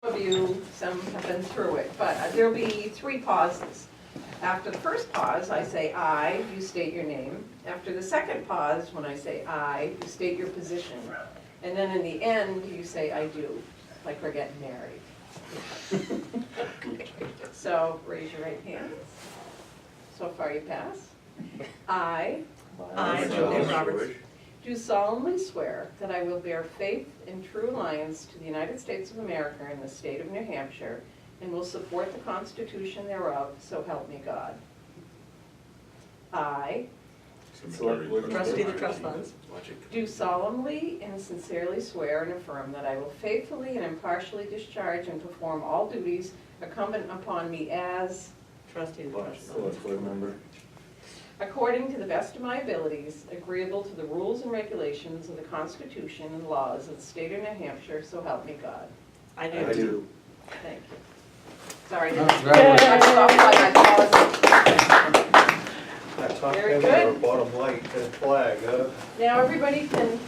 Of you, some have been through it, but there'll be 3 pauses. After the first pause, I say "I," you state your name. After the second pause, when I say "I," you state your position. And then in the end, you say "I do," like we're getting married. So raise your right hands. So far you pass. I, Julia Roberts, do solemnly swear that I will bear faith and true allegiance to the United States of America and the state of New Hampshire, and will support the Constitution thereof, so help me God. I trustee of the trust funds, do solemnly and sincerely swear and affirm that I will faithfully and impartially discharge and perform all duties incumbent upon me as, trustee of the trust funds, Select board member. according to the best of my abilities, agreeable to the rules and regulations of the Constitution and laws of the state of New Hampshire, so help me God. I I do. do. Thank you. Sorry. No, congratulations. I stopped by that pause. That top Very heavy or good. bottom light, that flag, Now everybody can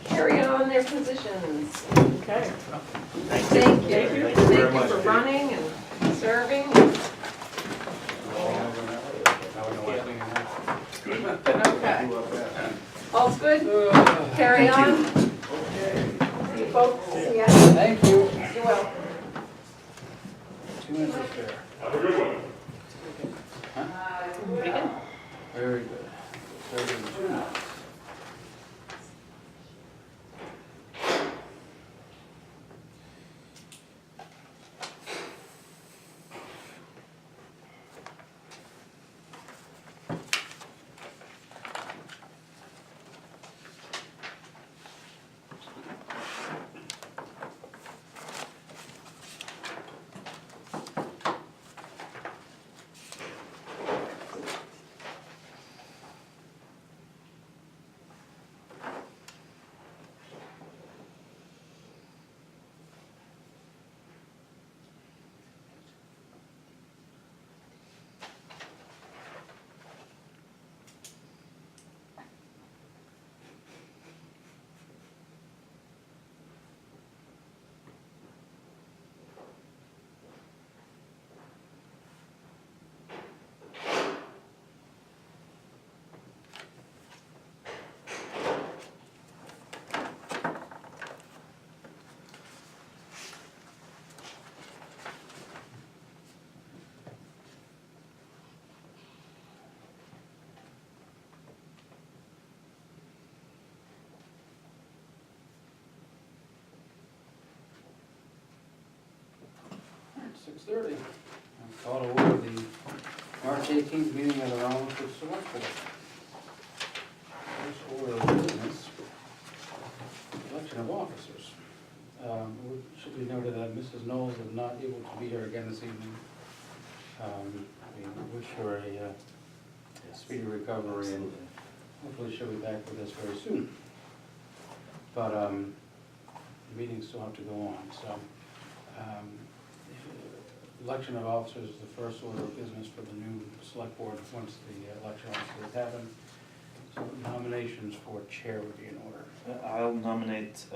carry on their positions. Okay. Thank you. Thank you very much, for Dave. running and serving. Okay. All's good? Carry on. See you folks. See ya. Thank you. You will. 2 inches there. Have a good one. Pretty good. Very good. Very good. All right, 6:30. I'll call to order the March 18th meeting of the Rollinsford Select Board. First order of business, election of officers. It should be noted that Mrs. Knowles is not able to be here again this evening. We wish her a speedy recovery, and hopefully she'll be back with us very soon. But the meetings still have to go on, so. Election of officers is the first order of business for the new select board once the election officers happen. So nominations for chair would be in order. I'll nominate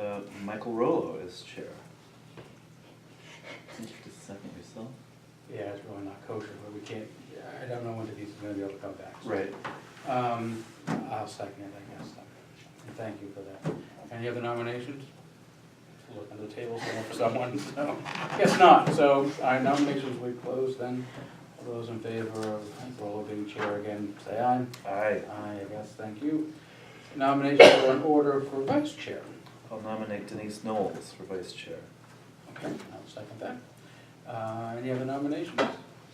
Michael Rollo as chair. Did you just second yourself? Yeah, it's really not kosher, but we can't, I don't know when the he's gonna be able to come back. so. Right. I'll second it, I guess, then. And thank you for that. Any other nominations? Look on the table somewhere for someone, so, guess not, so our nominations will close then. All those in favor of Rollo being chair again, say aye. Aye. Aye, I guess, thank you. Nominations are in order for vice chair. I'll nominate Denise Knowles for vice chair. Okay, I'll second that. Any other nominations?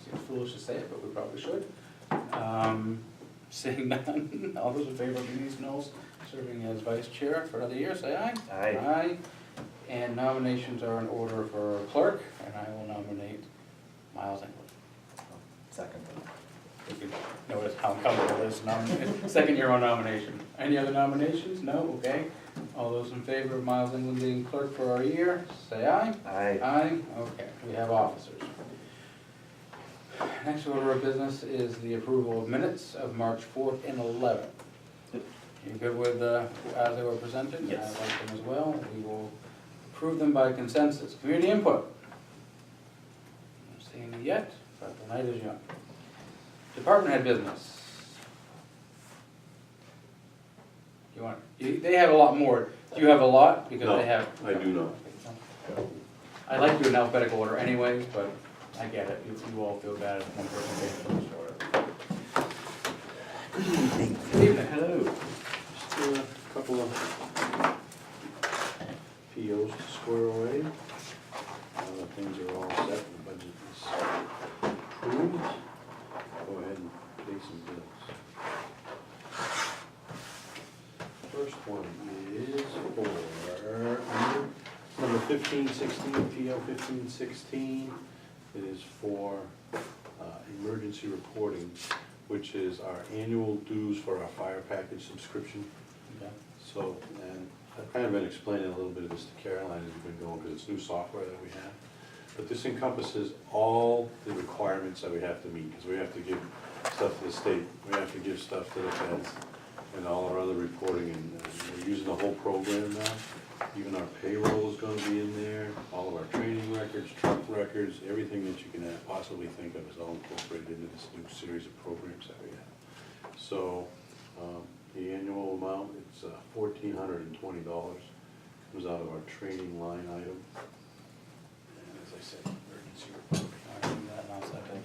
Seems foolish to say it, but we probably should. Seeing none, all those in favor of Denise Knowles serving as vice chair for another year, say aye. Aye. Aye. And nominations are in order for clerk, and I will nominate Miles England. Second that. You can notice how comfortable this second year on nomination. Any other nominations? No? Okay. All those in favor of Miles England being clerk for our year, say aye. Aye. Aye. Okay, we have officers. Next order of business is the approval of minutes of March 4th and 11th. Yep. You good with, as they were presented? Yes. I like them as well. We will approve them by consensus. Community input. Not seeing any yet, but the night is young. Department head business. They have a lot more. Do you have a lot? Because No, they have. I do not. I like you in alphabetical order anyways, but I get it. You all feel bad if one person takes the first order. Good evening. Hello. Just a couple of POs to square away. Things are all set, the budget is approved. Go ahead and pay some bills. First one is for number 1516, PO 1516. It is for emergency reporting, which is our annual dues for our fire package subscription. Okay. So, and I've kind of been explaining a little bit of this to Caroline as we've been going, because it's new software that we have. But this encompasses all the requirements that we have to meet, because we have to give stuff to the state, we have to give stuff to the feds, and all our other reporting, and we're using the whole program now. Even our payroll is gonna be in there, all of our training records, truck records, everything that you can possibly think of is all incorporated into this new series of programs that we have. So, the annual amount, it's $1,420, comes out of our training line item. And as I said, emergency reporting. I'll do that and I'll second it.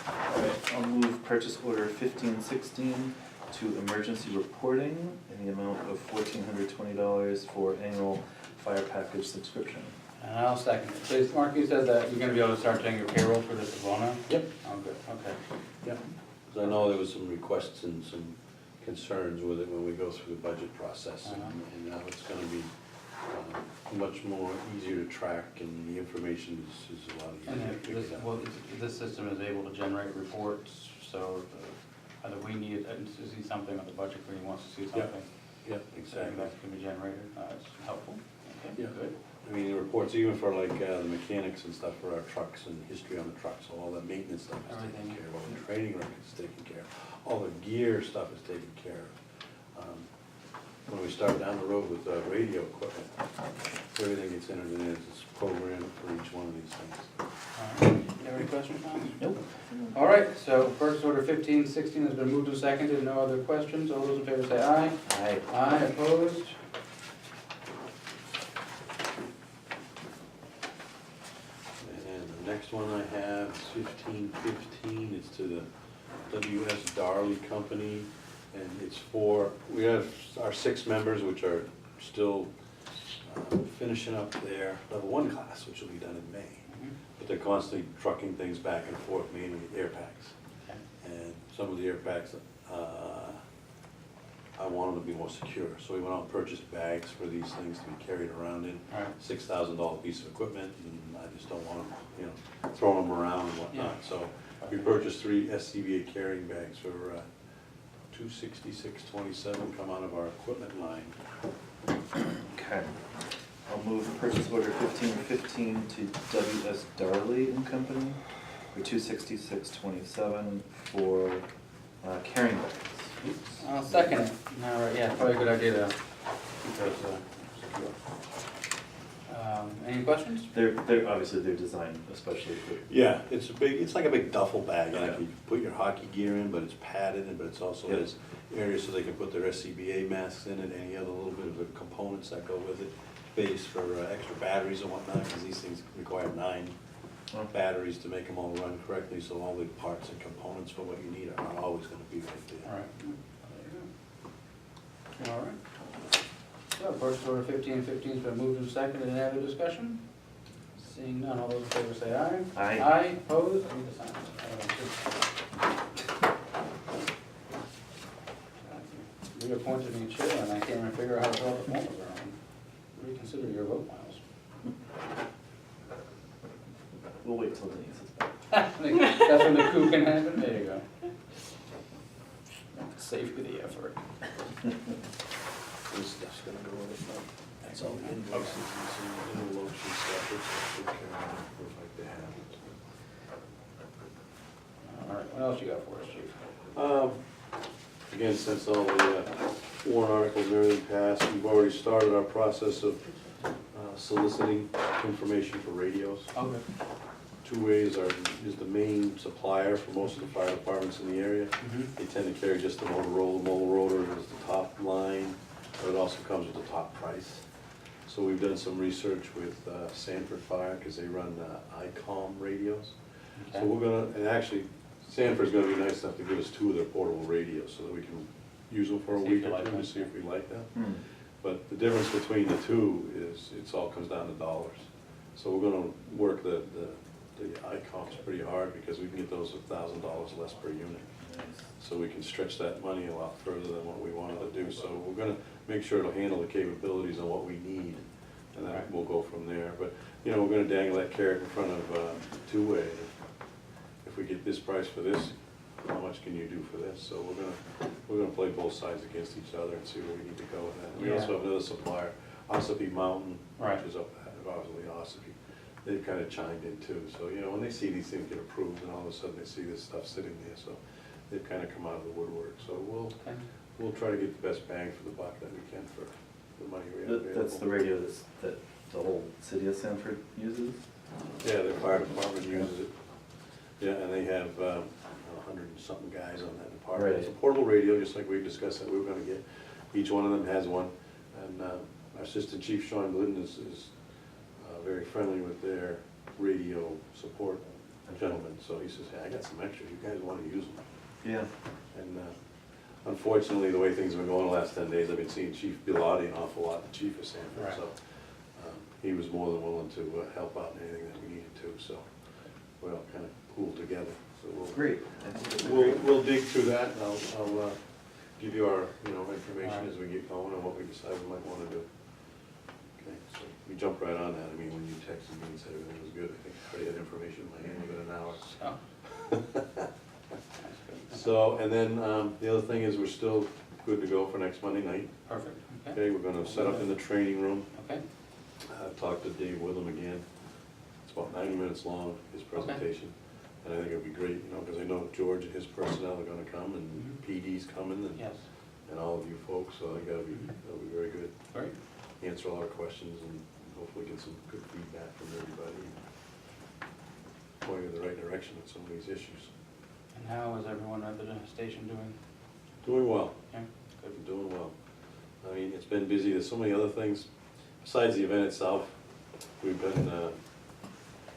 Alright, I'll move purchase order 1516 to emergency reporting in the amount of $1,420 for annual fire package subscription. And I'll second it. So, Mark, you said that you're gonna be able to start taking your payroll for this as well now? Yep. Oh, good, okay. Yep. Because I know there was some requests and some concerns with it when we go through the budget process. And now it's gonna be much more easier to track, and the information is a lot easier And to then figure this, out. well, this system is able to generate reports, so either we need to see something, or the budget committee wants to see something. Yep, So exactly. that can be generated, it's helpful. Okay, Yeah. good. I mean, the reports, even for like the mechanics and stuff for our trucks and history on the trucks, all that maintenance stuff is taken Everything. care of, all the training records is taken care of, all the gear stuff is taken care of. When we start down the road with radio equipment, everything gets entered in, it's programmed for each one of these things. All right, you have any questions, Tom? Nope. All right, so purchase order 1516 has been moved and seconded, no other questions, all those in favor say aye. Aye. Aye, opposed? And the next one I have is 1515, it's to the W.S. Darley Company, and it's for, we have our 6 members, which are still finishing up their level 1 class, which will be done in May. But they're constantly trucking things back and forth, mainly air packs. Okay. And some of the air packs, I want them to be more secure. So we went out and purchased bags for these things to be carried around in. All right. $6,000 piece of equipment, and I just don't want them, you know, throwing them around and whatnot. Yeah. So we purchased 3 SCBA carrying bags for $266.27, come out of our equipment line. Okay. I'll move purchase order 1515 to W.S. Darley and Company for $266.27 for carrying bags. Oops. I'll second it. All right, yeah, probably a good idea to keep those secure. Any questions? They're obviously they're designed especially for. Yeah, it's like a big duffel bag, like Okay. you put your hockey gear in, but it's padded, but it's also Yeah. has areas so they can put their SCBA masks in it, any other little bit of the components that go with it, space for extra batteries and whatnot, because these things require 9 batteries to make them all run correctly, so all the parts and components for what you need are always gonna be right All there. right. There you go. All right. So, purchase order 1515 has been moved and seconded, any other discussion? Seeing none, all those in favor say aye. Aye. Aye, opposed? I need to sign it. Reappointed me chair, and I can't even figure out how to fill out the form around. Reconsider your vote, Miles. We'll wait till Denise is back. That's when the coup can happen, there you go. Save you the effort. This stuff's gonna go with it, that's all the invoices and some little lotion stuff, which I should carry on, look like they have it. All right, what else you got for us, chief? Again, since all the warrant articles and everything passed, we've already started our process of soliciting information for radios. Okay. Two-Ways is the main supplier for most of the fire departments in the area. Mhm. They tend to carry just the Motorola is the top line, but it also comes with the top price. So we've done some research with Sanford Fire, because they run ICOM radios. So Okay. we're gonna, and actually, Sanford's gonna be nice enough to give us 2 of their portable radios, so that we can use them for a See if week you or like 2 to them. see if we like them. Hmm. But the difference between the two is, it's all comes down to dollars. So we're gonna work the ICOMs pretty hard, because we can get those $1,000 less per unit. So we can stretch that money a lot further than what we wanted to do. So we're gonna make sure it'll handle the capabilities and what we need, and then Right. we'll go from there. But, you know, we're gonna dangle that carrot in front of Two-Way. If we get this price for this, how much can you do for this? So we're gonna play both sides against each other and see where we need to go with that. We also Yeah. have another supplier, Ossipee Mountain, Right. which is up at obviously Ossipee. They've kind of chimed in too, so, you know, when they see these things get approved, and all of a sudden they see this stuff sitting there, so they've kind of come out of the woodwork. So Okay. we'll try to get the best bang for the buck that we can for the money we have available. That's the radio that the whole city of Sanford uses? Yeah, their fire department uses it. Yeah, and they have 100 and something guys on that department. It's a Right. portable radio, just like we discussed that we were gonna get. Each one of them has one. And our Assistant Chief Sean Glidden is very friendly with their radio support gentleman. So he says, hey, I got some extras, you guys wanna use them? Yeah. And unfortunately, the way things have been going the last 10 days, I've been seeing Chief Bilotti an awful lot, the chief of Sanford. Right. So he was more than willing to help out in anything that we needed to, so we all kind of pooled together. So Great. we'll dig through that, and I'll give you our, you know, information Alright. as we get going and what we decide we might want to do. Okay, so we jumped right on that. I mean, when you texted me and said everything was good, I think I already had information in my hand within an hour. So. So, and then the other thing is, we're still good to go for next Monday night. Perfect. Okay. Okay, we're gonna set up in the training room. Okay. Talk to Dave Witham again. It's about 90 minutes long, his presentation. And I think it'll be great, you know, because I know George and his personnel are gonna come, and Mhm. PD's coming, Yes. and all of you folks, so I think that'll be very good. Great. Answer all our questions and hopefully get some good feedback from everybody. Point in the right direction with some of these issues. And how is everyone at the station doing? Doing well. Yeah. Good, doing well. I mean, it's been busy, there's so many other things, besides the event itself. We've been,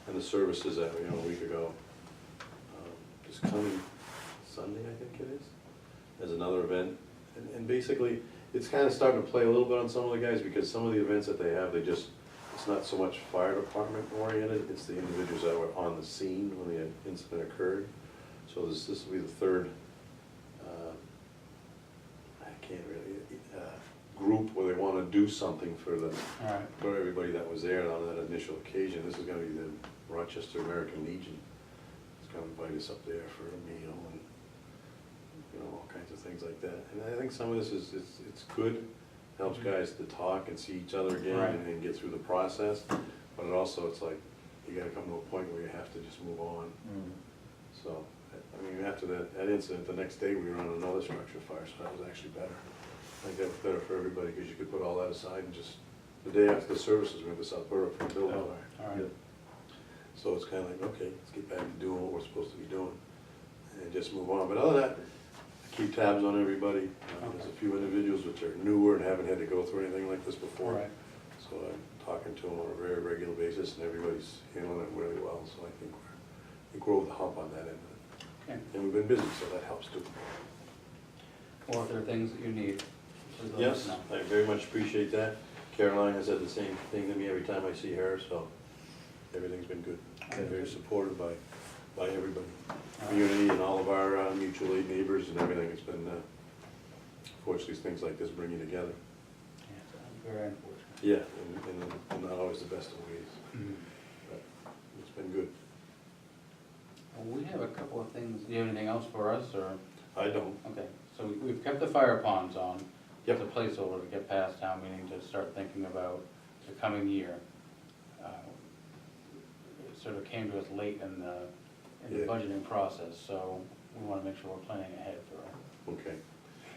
in the services that, you know, a week ago, this coming Sunday, I think it is, there's another event. And basically, it's kind of starting to play a little bit on some of the guys, because some of the events that they have, it's not so much fire department oriented, it's the individuals that were on the scene when the incident occurred. So this will be the third, group where they want to do something for All right. everybody that was there on that initial occasion. This is gonna be the Rochester American Legion. It's gonna invite us up there for a meal and, you know, all kinds of things like that. And I think some of this it's good, helps guys to talk and see each other again Right. and get through the process. But it also, it's like, you gotta come to a point where you have to just move on. Mm. So, I mean, after that incident, the next day we were on another structure fire, so that was actually better. I think that was better for everybody, because you could put all that aside and just, the day after the services, we went to South Berwick for a building Oh, fire. all right. So it's kinda like, okay, let's get back to doing what we're supposed to be doing, and just move on. But other than that, I keep tabs on everybody. There's a few individuals which are newer and haven't had to go through anything like this All before. right. So I'm talking to them on a very regular basis, and everybody's handling it really well, so I think we're over the hump on that end of it. Okay. And we've been busy, so that helps too. Or if there are things that you need, please let us Yes, know. I very much appreciate that. Caroline has said the same thing to me every time I see her, so everything's been good. And very supported by everybody, community and all of our mutual aid neighbors and everything. It's been, fortunately, things like this bring you together. Yeah, it's very unfortunate. Yeah, and not always the best of ways, Mhm. but it's been good. Well, we have a couple of things. Do you have anything else for us, or? I don't. Okay, so we've kept the fire ponds on. Yep. It's a placeholder to get past town meeting to start thinking about the coming year. It sort of came to us late in the Yeah. budgeting process, so we want to make sure we're planning ahead for it. Okay.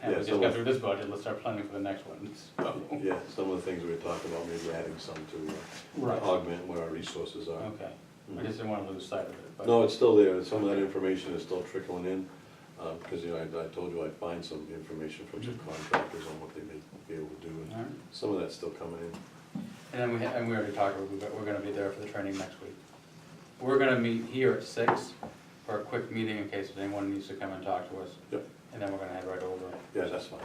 And Yeah, we so just got through this budget, let's start planning for the next one, so. Yeah, some of the things we were talking about, maybe adding some to Right. augment what our resources are. Okay, I just didn't wanna lose sight of it, but. No, it's still there, and some of that information is still trickling in, because, you know, I told you I'd find some information from some contractors on what they may be able to do, and All right. some of that's still coming in. And then and we already talked, we're gonna be there for the training next week. We're gonna meet here at 6 for a quick meeting in case anyone needs to come and talk to us. Yep. And then we're gonna head right over. Yeah, that's fine.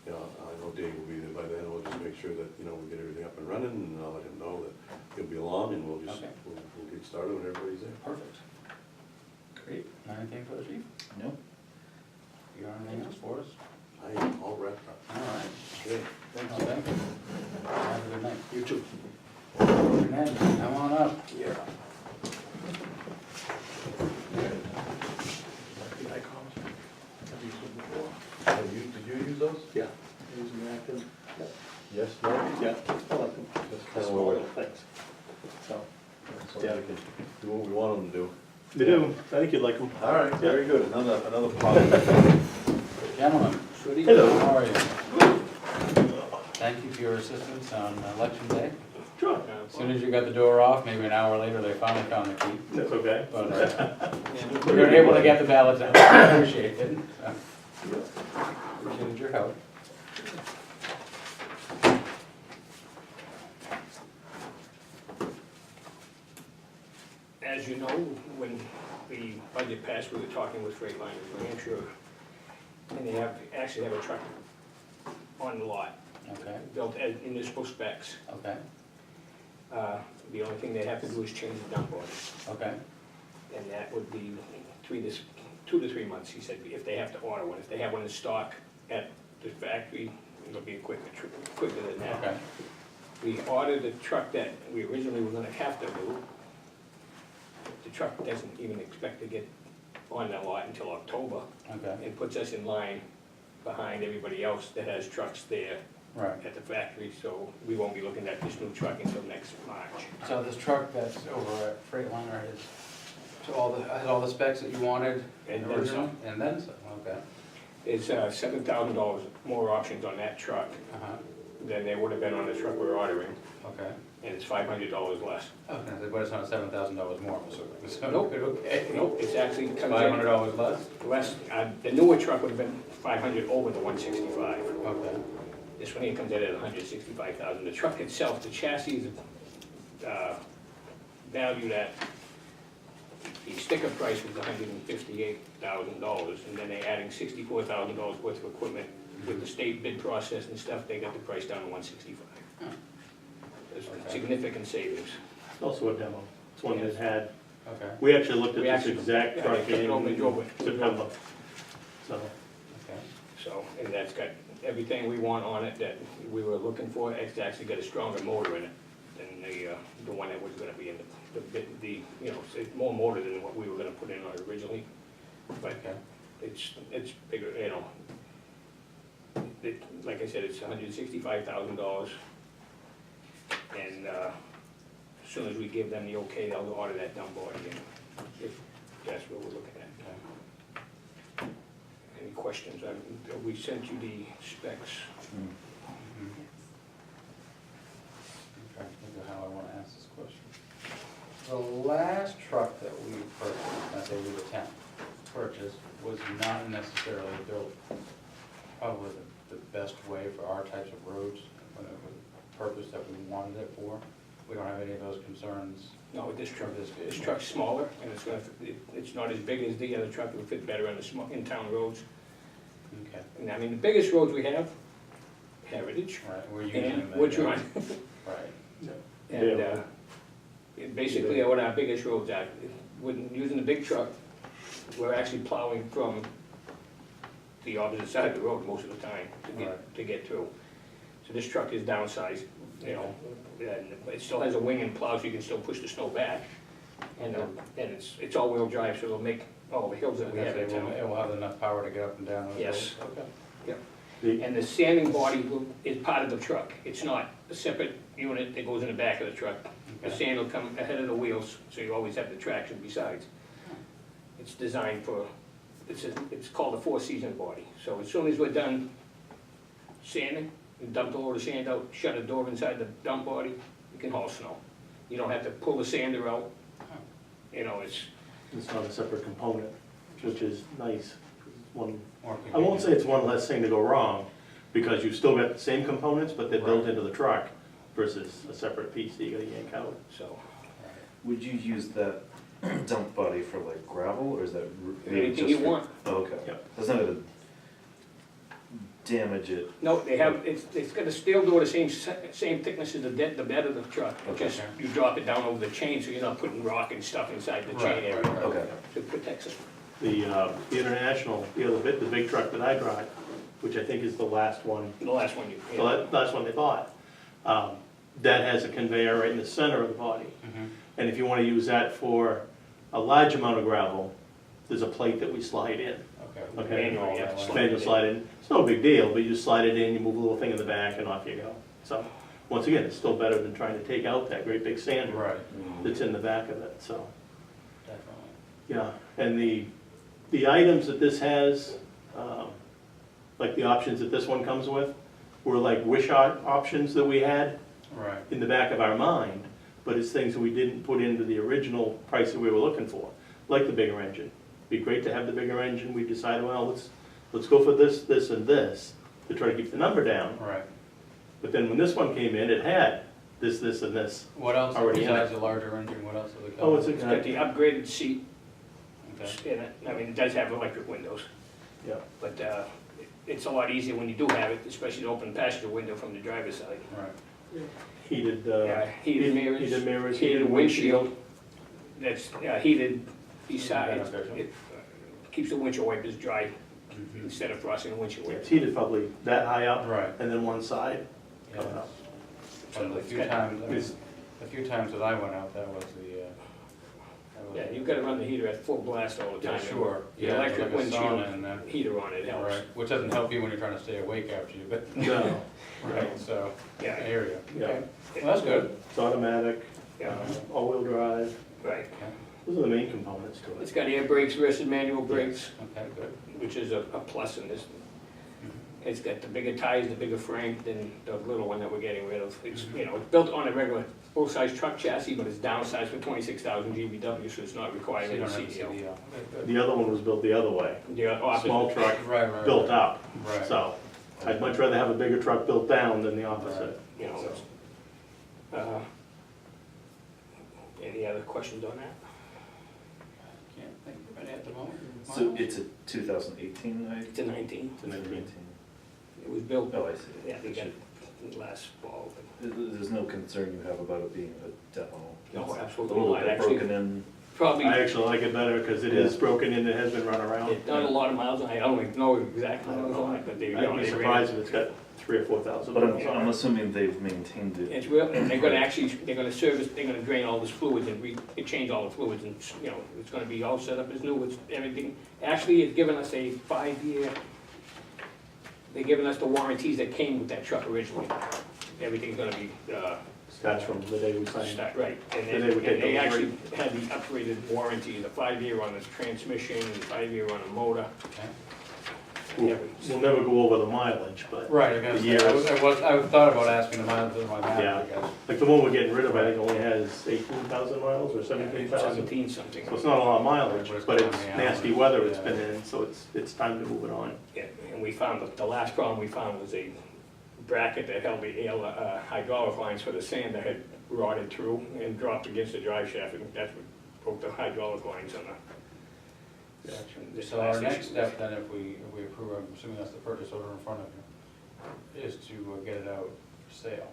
You know, I know Dave will be there by then, we'll just make sure that, you know, we get everything up and running, and I'll let him know that he'll be along, and we'll just, Okay. we'll get started when everybody's there. Perfect. Great. Anything for the chief? No? You got anything else for us? I am all wrapped up. All right. Okay, Well, thank you. Have a good night. you too. Ned, come on up. Yeah. Did you use those? Yeah. Using Acton. Yes, no? Yeah, I like them. That's kind of Small what little things. So, so they can do what we want them to do. they do, I think you'd like them. All right, very good, another positive. Gentlemen, Hello. how are you? Thank you for your assistance on election day. Sure. As soon as you got the door off, maybe an hour later, they finally found the key. That's okay. But we were able to get the ballots out. I appreciate it. So, appreciated your help. As you know, when the budget passed, we were talking with Freightliner New Hampshire, and they actually have a truck on the lot, Okay, built in municipal specs. okay, The only thing they have to do is change the dump order, okay, and that would be 2 to 3 months, he said, if they have to order one. If they have one in stock at the factory, it'll be quicker than that. okay, We ordered the truck that we originally were gonna have to do. The truck doesn't even expect to get on that lot until October, okay, and puts us in line behind everybody else that has trucks there right. at the factory, so we won't be looking at this new truck until next March. So this truck that's over at Freightliner has, has all the specs that you wanted And then originally? some. And then some, okay. It's $7,000 more options on that truck Uh-huh, than there would have been on the truck we're ordering, okay. and it's $500 less. Okay, but it's not $7,000 more, I'm assuming. So, Nope. okay. Nope, it's actually comes in $500 less? less. The newer truck would have been 500 over the 165. Okay, This one here comes in at 165,000. The truck itself, the chassis is valued at, the sticker price was $158,000, and then they're adding $64,000 worth of equipment. With the state bid process and stuff, they got the price down to 165. Huh. There's Okay. significant savings. It's also a demo. It's one that had, okay, we actually looked We at this actually- exact yeah, truck they took it over and drove in it. September. So, okay. So, and that's got everything we want on it that we were looking for. It's actually got a stronger motor in it than the one that was gonna be in the you know, it's more motor than what we were gonna put in on it originally. But Okay. it's bigger, you know. Like I said, it's $165,000. And as soon as we give them the okay, they'll order that dump board again, if that's what we're looking at. Okay. Any questions? We sent you the specs. Mm. I'm trying to think of how I want to ask this question. The last truck that we purchased, I say we the town purchased, was not necessarily built probably the best way for our types of roads, for the purpose that we wanted it for. We don't have any of those concerns. No, with this truck, This this truck's smaller, and it's not as big as the other truck. It would fit better on the in-town roads. Okay, And I mean, the biggest roads we have, Heritage right, we're using and them. Woods Run. Right, And basically, what our biggest roads are, when using the big truck, we're actually plowing from the opposite side of the road most of the time to get through. So this truck is downsized, you know, and it still has a wing and plow, so you can still push the snow back. And it's all-wheel drive, so it'll make all the hills that we have in town. It will have enough power to get up and down those Yes. roads? Okay. And the sanding body is part of the truck. It's not a separate unit that goes in the back of the truck. The Okay. sand will come ahead of the wheels, so you always have the traction besides. It's designed for it's called a four-season body. So as soon as we're done sanding, you dump the load of sand out, shut a door inside the dump body, you can haul snow. You don't have to pull the sander out, you know, it's, not a separate component, which is nice. One, More I won't say it's one less thing to go wrong, because you've still got the same components, but they're built Right. into the truck versus a separate piece that you gotta yank out. so, Would you use that dump body for like gravel, or is that really anything just you for- want. Oh, okay. Yep. That's not gonna damage it. No, they have, it's got a steel door the same thickness as the bed of the truck. Okay. Just, you drop it down over the chain, so you're not putting rock and stuff inside the chain area. Okay. So it protects it. The International, the big truck that I drive, which I think is the last one, The last one you, the last one they bought, that has a conveyor right in the center of the body. Mhm. And if you wanna use that for a large amount of gravel, there's a plate that we slide in. Okay. Okay. Manual, you have to slide Manual it in. slide in, it's no big deal, but you just slide it in, you move a little thing in the back, and off you go. So, once again, it's still better than trying to take out that great big sander Right, that's in the back of it, so. definitely. Yeah, and the items that this has, like the options that this one comes with, were like wish options that we had Right, in the back of our mind, but it's things that we didn't put into the original price that we were looking for, like the bigger engine. Be great to have the bigger engine, we decided, well, let's go for this, this, and this, to try to keep the number down. right. But then when this one came in, it had this, this, and this. What else, Already in besides it. the larger engine, what else does it come? Oh, it's with? It's got the upgraded seat Okay, in it. I mean, it does have electric windows, Yeah, but it's a lot easier when you do have it, especially to open the passenger window from the driver's side. right. heated, Yeah, heated mirrors. heated mirrors, Heated windshield, that's heated besides, Beneficial. it keeps the windshield wipers dry Mhm. instead of frosting the windshield It's wipers. heated probably that high up, Right, and then one side yeah. coming up. But the it's few got- times, I mean, it's- the few times that I went out, that was the, Yeah, you've gotta run the heater at full blast all the Yeah, time. sure. The Yeah, electric like a sauna windshield and that. heater on it helps. Right, which doesn't help you when you're trying to stay awake after you, but, No, right, so, I Yeah, hear you. Yeah. Okay. Well, that's good. it's automatic, yeah, all-wheel drive, right. those are the main components to It's it. got air brakes versus manual brakes, Okay, good. which is a plus in this. Mhm. It's got the bigger tires, the bigger frame than the little one that we're getting rid of. It's, you know, it's built on a regular full-size truck chassis, but it's downsized for 26,000 GVW, so it's not So you requiring don't a have the CDL. CDL. Okay, good. The other one was built the other way, The opposite. small truck Right, right. built up, Right. so I'd much rather have a bigger truck built down than the opposite. You know, it's, any other questions on that? Can't think of any at the moment. So Miles? it's a 2018, I? It's a 19. It's a 19. It was built, Oh, I see. yeah, they got it last fall. There's no concern you have about it being a demo? No, It's absolutely A little not. bit Actually- broken in. Probably, I actually like it better because it is broken in, it has been run around. it's done a lot of miles, I don't know exactly what it's on, but they, you know, I'd be they ran surprised if it's got 3,000 or 4,000. But miles on I'm it. assuming they've maintained it. It's real, and they're gonna actually, they're gonna service, they're gonna drain all this fluids and change all the fluids and, you know, it's gonna be all set up as new, it's everything. Actually, it's given us a 5-year, they're giving us the warranties that came with that truck originally. Everything's gonna be, That's from the day we signed. start, right, and And they would take they delivery. actually had the upgraded warranty, the 5-year on the transmission, and 5-year on the motor. Okay. Yeah, We'll never go over the mileage, but Right, I guess, The years. I thought about asking the miles of my map, Yeah. I guess. like the one we're getting rid of, I think only has 18,000 miles or 17,000. 17 something. So it's not a lot of mileage, But it's but gone it's the nasty hours. weather it's Yeah. been in, so it's time to move it on. Yeah, and we found, the last problem we found was a bracket that held the hydraulic lines for the sand that had rotted through and dropped against the drive shaft, and that's what broke the hydraulic lines on the. this So our last next issue. step then, if we approve, I'm assuming that's the purchase order in front of you, is to get it out for sale.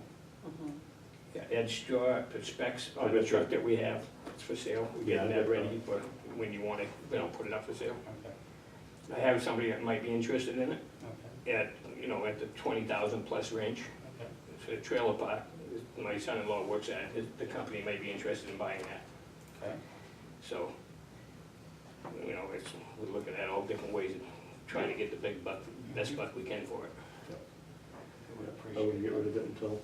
Yeah, Ed Straw, the specs on I've the got truck that. that we have, it's for sale, we're Yeah, getting I've that got ready for when you want it, put it up for sale. Okay, I have somebody that might be interested in it okay, at, you know, at the 20,000 plus range. okay. It's a trailer park, my son-in-law works at it, the company may be interested in buying that. Okay. So, you know, we're looking at all different ways of trying to get the big buck, best buck we can for it. We would I appreciate wouldn't get it. rid of it until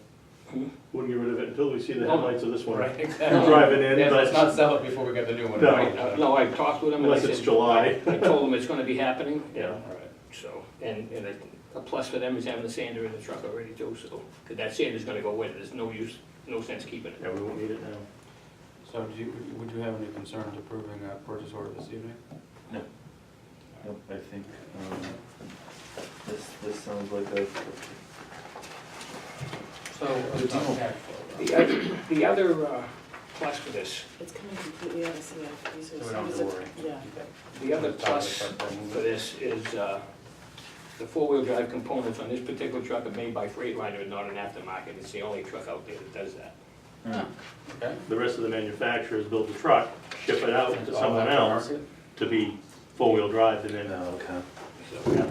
Wouldn't get rid of it until we see the No. headlights of this one. Right, exactly. Driving in, Yeah, let's not but sell it before we get the new one, No. right? No, I talked with him and I unless said. it's July. I told him it's gonna be happening. Yeah. All right. So, and a plus for them is having the sander in the truck already too, so, cause that sander's gonna go with it, there's no use, no sense keeping it. Yeah, we won't need it now. So would you have any concerns approving a purchase order this evening? Nope, I think, this sounds like a, So, cash flow. The other plus for this, It's coming completely out of CIP, so So as we soon don't as have to it, worry. yeah. the other Top of the plus truck, they'll move for it. this is, the four-wheel drive components on this particular truck are made by Freightliner and not an aftermarket, it's the only truck out there that does that. Ah, okay. The rest of the manufacturers build the truck, ship it out It's to all someone else aftermarket? to be four-wheel drive, and then, no, okay. So, yeah.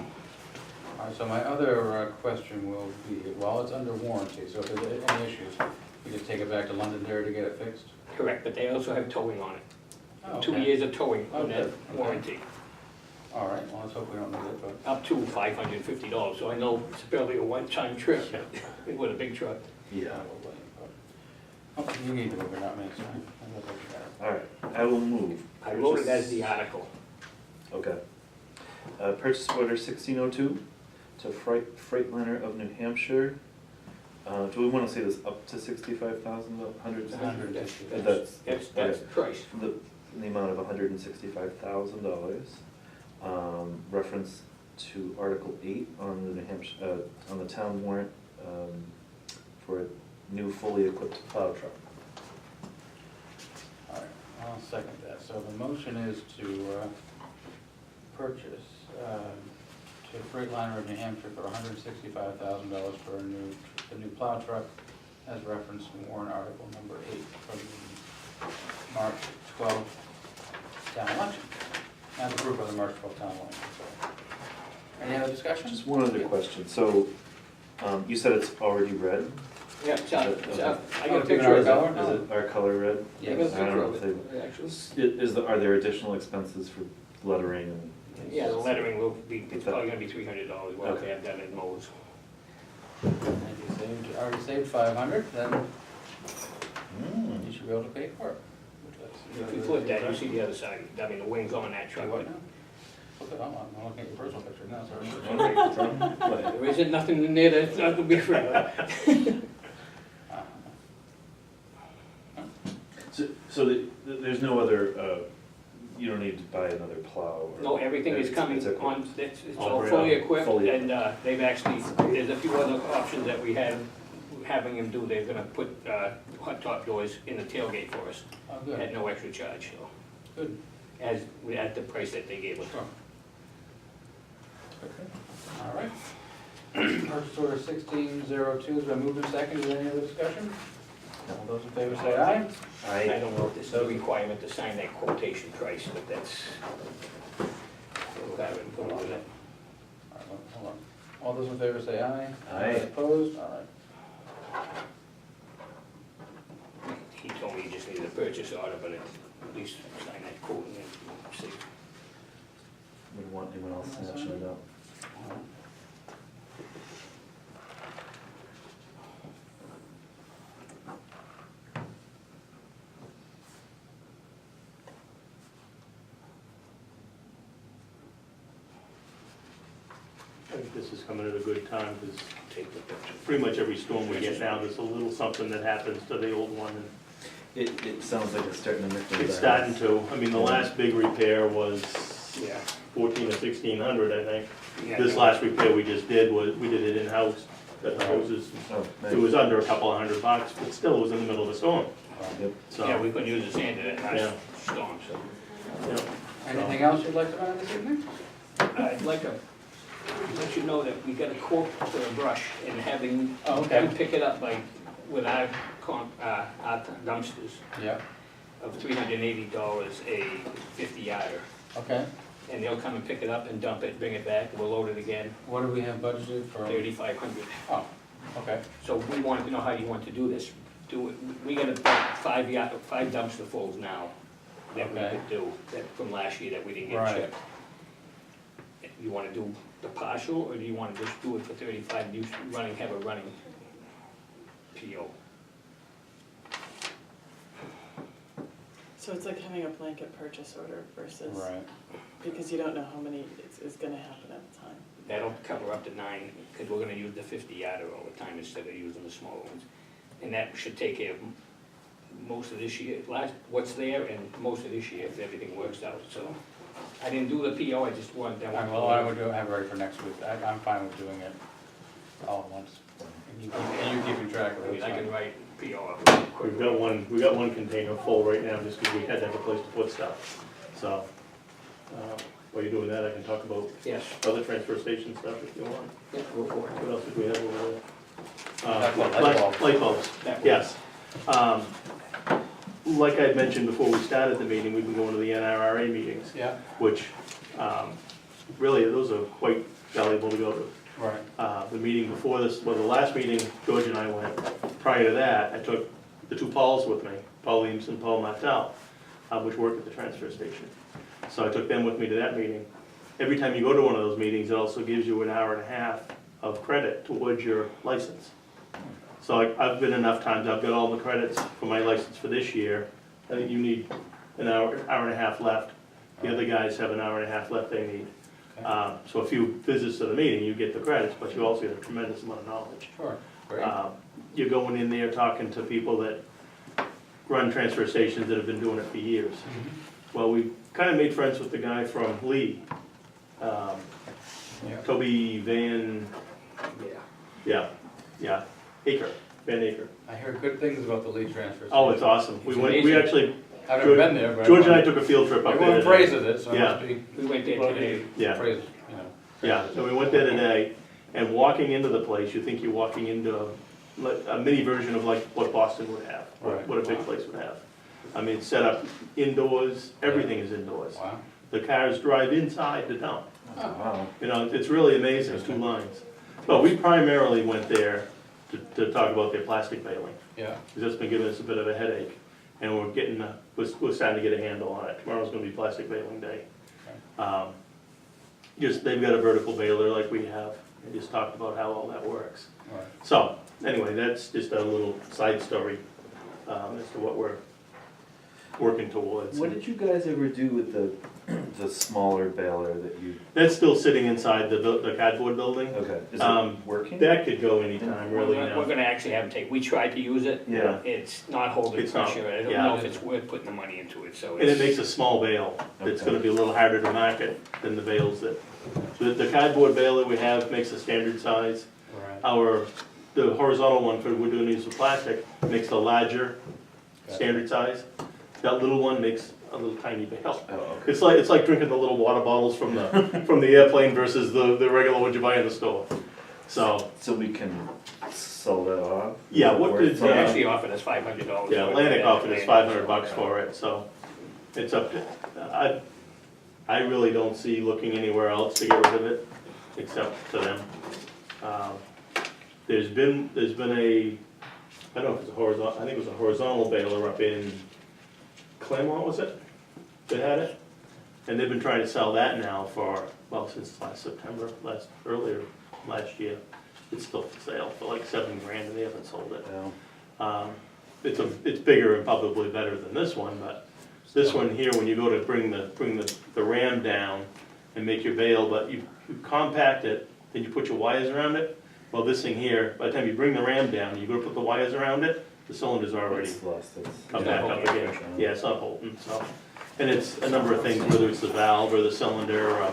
All right, so my other question will be, while it's under warranty, so if there's any issues, you just take it back to Londonderry to get it fixed? Correct, but they also have towing on it. Oh, 2 okay. years of towing on that Okay, okay. warranty, All right, well, let's hope we don't need it, but, up to $550, so I know it's barely a one-time trip with a big truck. Yeah, probably, but, okay, you need to move it, not me, so I guess I got it. all right, I will move. I wrote it as the Purchase- article. Okay. Purchase order 1602 to Freightliner of New Hampshire. Do we want to say this up to 65,000, That's price. in the amount of $165,000. Reference to Article 8 on the New Hampshire, on the town warrant, for a new fully equipped plow truck. All right, I'll second that. So the motion is to purchase to Freightliner of New Hampshire for $165,000 for a new plow truck as referenced in warrant article number 8 from the March 12th town election. And approved by the March 12th town election. So, any other discussion? Just one other question. So, you said it's already red? Yeah, it's out, I got Oh, a do you picture know of our it. color? Is it our color red? I got a Yes. I don't picture know of if it, actually. Are there additional expenses for lettering and? Yeah, the lettering will be, it's probably gonna be $300, we'll have to have that in Mo's. And you already saved 500, then Mm. you should be able to pay for it. If you flip that, you see the other side, I mean, the wings on that truck. What now? Look at, I'm looking at your personal picture now, sorry. Right. There isn't nothing in there that's not gonna be afraid of. So there's no other, you don't need to buy another plow? Or No, everything is it's- coming it's equipped. on, it's All all right, fully equipped, fully and they've actually, there's a few other options that we had, having them do, they're gonna put hot top doors in the tailgate for us, Oh, at good, no extra charge, so, good. at the price that they gave us. Sure. All right. Purchase order 1602 has been moved and seconded. Is there any other discussion? All those in favor say aye. I don't know if this is a requirement to sign that quotation price, but that's, we'll have it, go with it. All right, hold on. All those in favor say aye. Aye. Opposed? All right. He told me he just needed a purchase order, but at least sign that quote and then see. Would want anyone else snatching it up? All right. I think this is coming at a good time, because Take the picture. pretty much every storm we get now, there's a little something that happens to the old one, and It sounds like it's starting to nip into it's our starting heads. to. I mean, the last big repair was Yeah. 14 or 1600, I think. Yeah, This no. last repair we just did was, we did it in-house, got the hoses. Oh, nice. It was under a couple of $100, but still, it was in the middle of a storm, Yep. so. Yeah, we couldn't use the sand in that Yeah. last storm, so. you know, Anything else you'd like to add this evening? I'd like to let you know that we got a quote for a brush and having Oh, okay. them pick it up with our dumpsters Yeah, of $380 a 50-yarder. okay. And they'll come and pick it up and dump it, bring it back, we'll load it again, What do we have budgeted for? 3,500. Oh, okay. So we wanted to know how you want to do this. We got about 5 dumpster fulls now that we Okay. could do, that from last year that we didn't get Right. checked. You wanna do the partial, or do you wanna just do it for 35, have a running PO. So it's like having a blanket purchase order versus, Right. because you don't know how many is gonna happen at a time. That'll cover up to 9, because we're gonna use the 50-yarder all the time instead of using the smaller ones. And that should take care of most of this year, what's there, and most of this year, if everything works out, so. I didn't do the PO, I just wanted that one. Well, I would have it ready for next week. I'm fine with doing it all at once. And you keeping track of I it. mean, I can write PO up. We got one container full right now, just because we had to have a place to put stuff. So, while you're doing that, I can talk about Yes, other transfer station stuff if you want. yeah, go for it. What else did we have over there? Talk about light bulbs. Light bulbs, That one. yes. Like I mentioned before we started the meeting, we've been going to the NRRA meetings, Yeah, which, really, those are quite valuable to go to. right. The meeting before this, well, the last meeting, George and I went. Prior to that, I took the two Pauls with me, Paul Eames and Paul Martell, which work at the transfer station. So I took them with me to that meeting. Every time you go to one of those meetings, it also gives you an hour and a half of credit towards your license. So I've been enough times, I've got all the credits for my license for this year. I think you need an hour and a half left. The other guys have an hour and a half left they need. Okay. So a few visits to the meeting, you get the credits, but you also get a tremendous amount of knowledge. Sure, great. You're going in there talking to people that run transfer stations that have been doing it for years. Well, we kind of made friends with the guy from Lee, Yeah. Toby Van, yeah, Aker, Van Aker. I heard good things about the Lead transfer. Oh, it's awesome. We It's went, we amazing. actually, I've never been there, but. George and I took a field trip up there Everyone today. praises it, so it Yeah. must be. We went there today. Yeah. Praise, you know. Yeah, so we went there today, and walking into the place, you think you're walking into a mini version of like what Boston would have, Right. what a big place would have. I mean, it's set up indoors, everything is indoors. Wow. The cars drive inside the dump. Wow. You know, it's really amazing, two lines. But we primarily went there to talk about their plastic baling, Yeah, because that's been giving us a bit of a headache. And we're getting, we're starting to get a handle on it. Tomorrow's gonna be plastic baling day. Just, they've got a vertical baler like we have, and just talked about how all that works. all right. So, anyway, that's just a little side story, as to what we're working towards. What did you guys ever do with the smaller baler that you, That's still sitting inside the cardboard building. okay, is Um, it working? That could go anytime, really, We're now. gonna actually have them take, we tried to use it. Yeah. It's not holding It's not, pressure, I don't yeah. know if it's worth putting the money into it, so And it it's. makes a small bale. It's Okay. gonna be a little harder to market than the bales that, the cardboard bale that we have makes a standard size. All right. The horizontal one for, we're doing these with plastic, makes the larger standard size. That little one makes a little tiny bale. Oh, okay. It's like drinking the little water bottles from the airplane versus the regular ones you buy in the store. So, So we can sell that off? Yeah, what Or did, it's They uh, actually offered us $500. yeah, Atlantic offered us $500 for it, so it's up to, I really don't see looking anywhere else to get rid of it, except to them. There's been a, I don't know if it's a horizontal, I think it was a horizontal baler up in Claremont, was it? That had it? And they've been trying to sell that now for, well, since last September, earlier last year. It's still for sale for like $7 grand and they haven't sold it. Yeah. It's bigger and probably better than this one, but this one here, when you go to bring the ram down and make your bale, but you compact it, then you put your wires around it. Well, this thing here, by the time you bring the ram down, you go to put the wires around it, the cylinder's already It's lost its. come Yeah. back up again. Yeah, it's not Holton, so. And it's a number of things, whether it's the valve or the cylinder,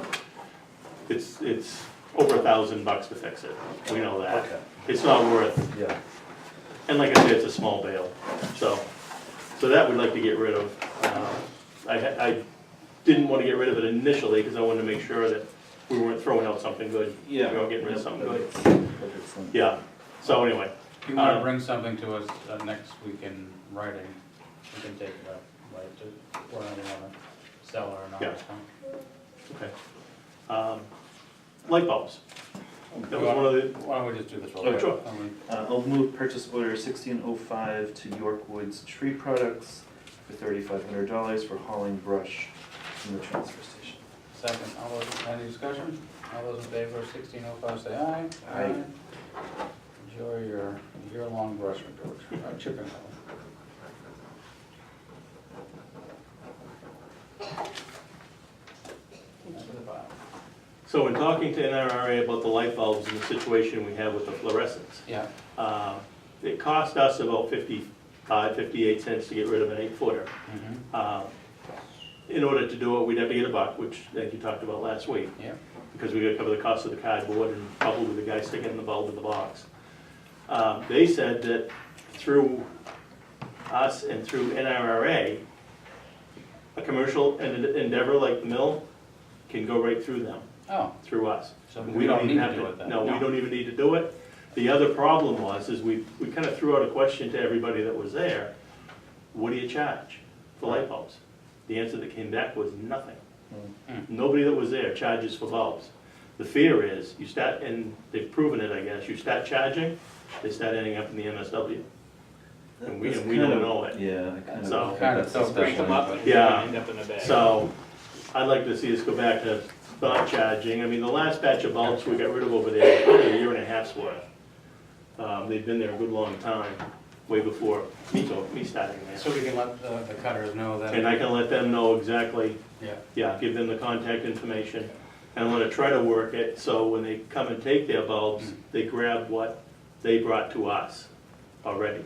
it's over $1,000 to fix it. We know that. Okay, It's not worth, yeah. and like I said, it's a small bale, so that we'd like to get rid of. I didn't want to get rid of it initially, because I wanted to make sure that we weren't throwing out something good. Yeah. We were getting rid of something good. Perfect sense. Yeah, so anyway, If you wanna bring something to us next week in writing, we can take it up, right, to, whether you wanna sell or not. Yeah. it's fine. okay. Light bulbs. That was one of the, Why don't we just do this real Oh, quick? sure. I'll move purchase order 1605 to York Woods Tree Products for $3,500 for hauling brush from the transfer station. Second, all those, any discussion? All those in favor of 1605, say aye. Aye. Enjoy your year-long brush approach, chipping level. That's the file. So in talking to NRRA about the light bulbs and the situation we have with the fluorescents, Yeah, it cost us about 55, 58 cents to get rid of an 8-footer. mhm, In order to do it, we'd have to get a buck, which, like you talked about last week, yeah, because we gotta cover the cost of the cardboard and probably the guy sticking the bulb in the box. They said that through us and through NRRA, a commercial endeavor like the mill can go right through them, oh, through us. so we don't need even to have do it then? No, we don't even need to do it. The other problem was, is we kind of threw out a question to everybody that was there, what do you charge for light bulbs? The answer that came back was nothing. Nobody that was there charges for bulbs. The fear is, you start, and they've proven it, I guess, you start charging, they start ending up in the MSW. And we That's don't kind of- know it. Yeah, I kind So- of. Kind of that's felt the that Break them way. up and Yeah. end up in the bag. So, I'd like to see us go back to not charging. I mean, the last batch of bulbs we got rid of over there, was probably a year and a half's worth. They've been there a good long time, way before me starting So there. we can let the cutters know that. And I can let them know exactly, Yeah, give them the contact information. And I'm gonna try to work it, so when they come and take their bulbs, they grab what they brought to us already.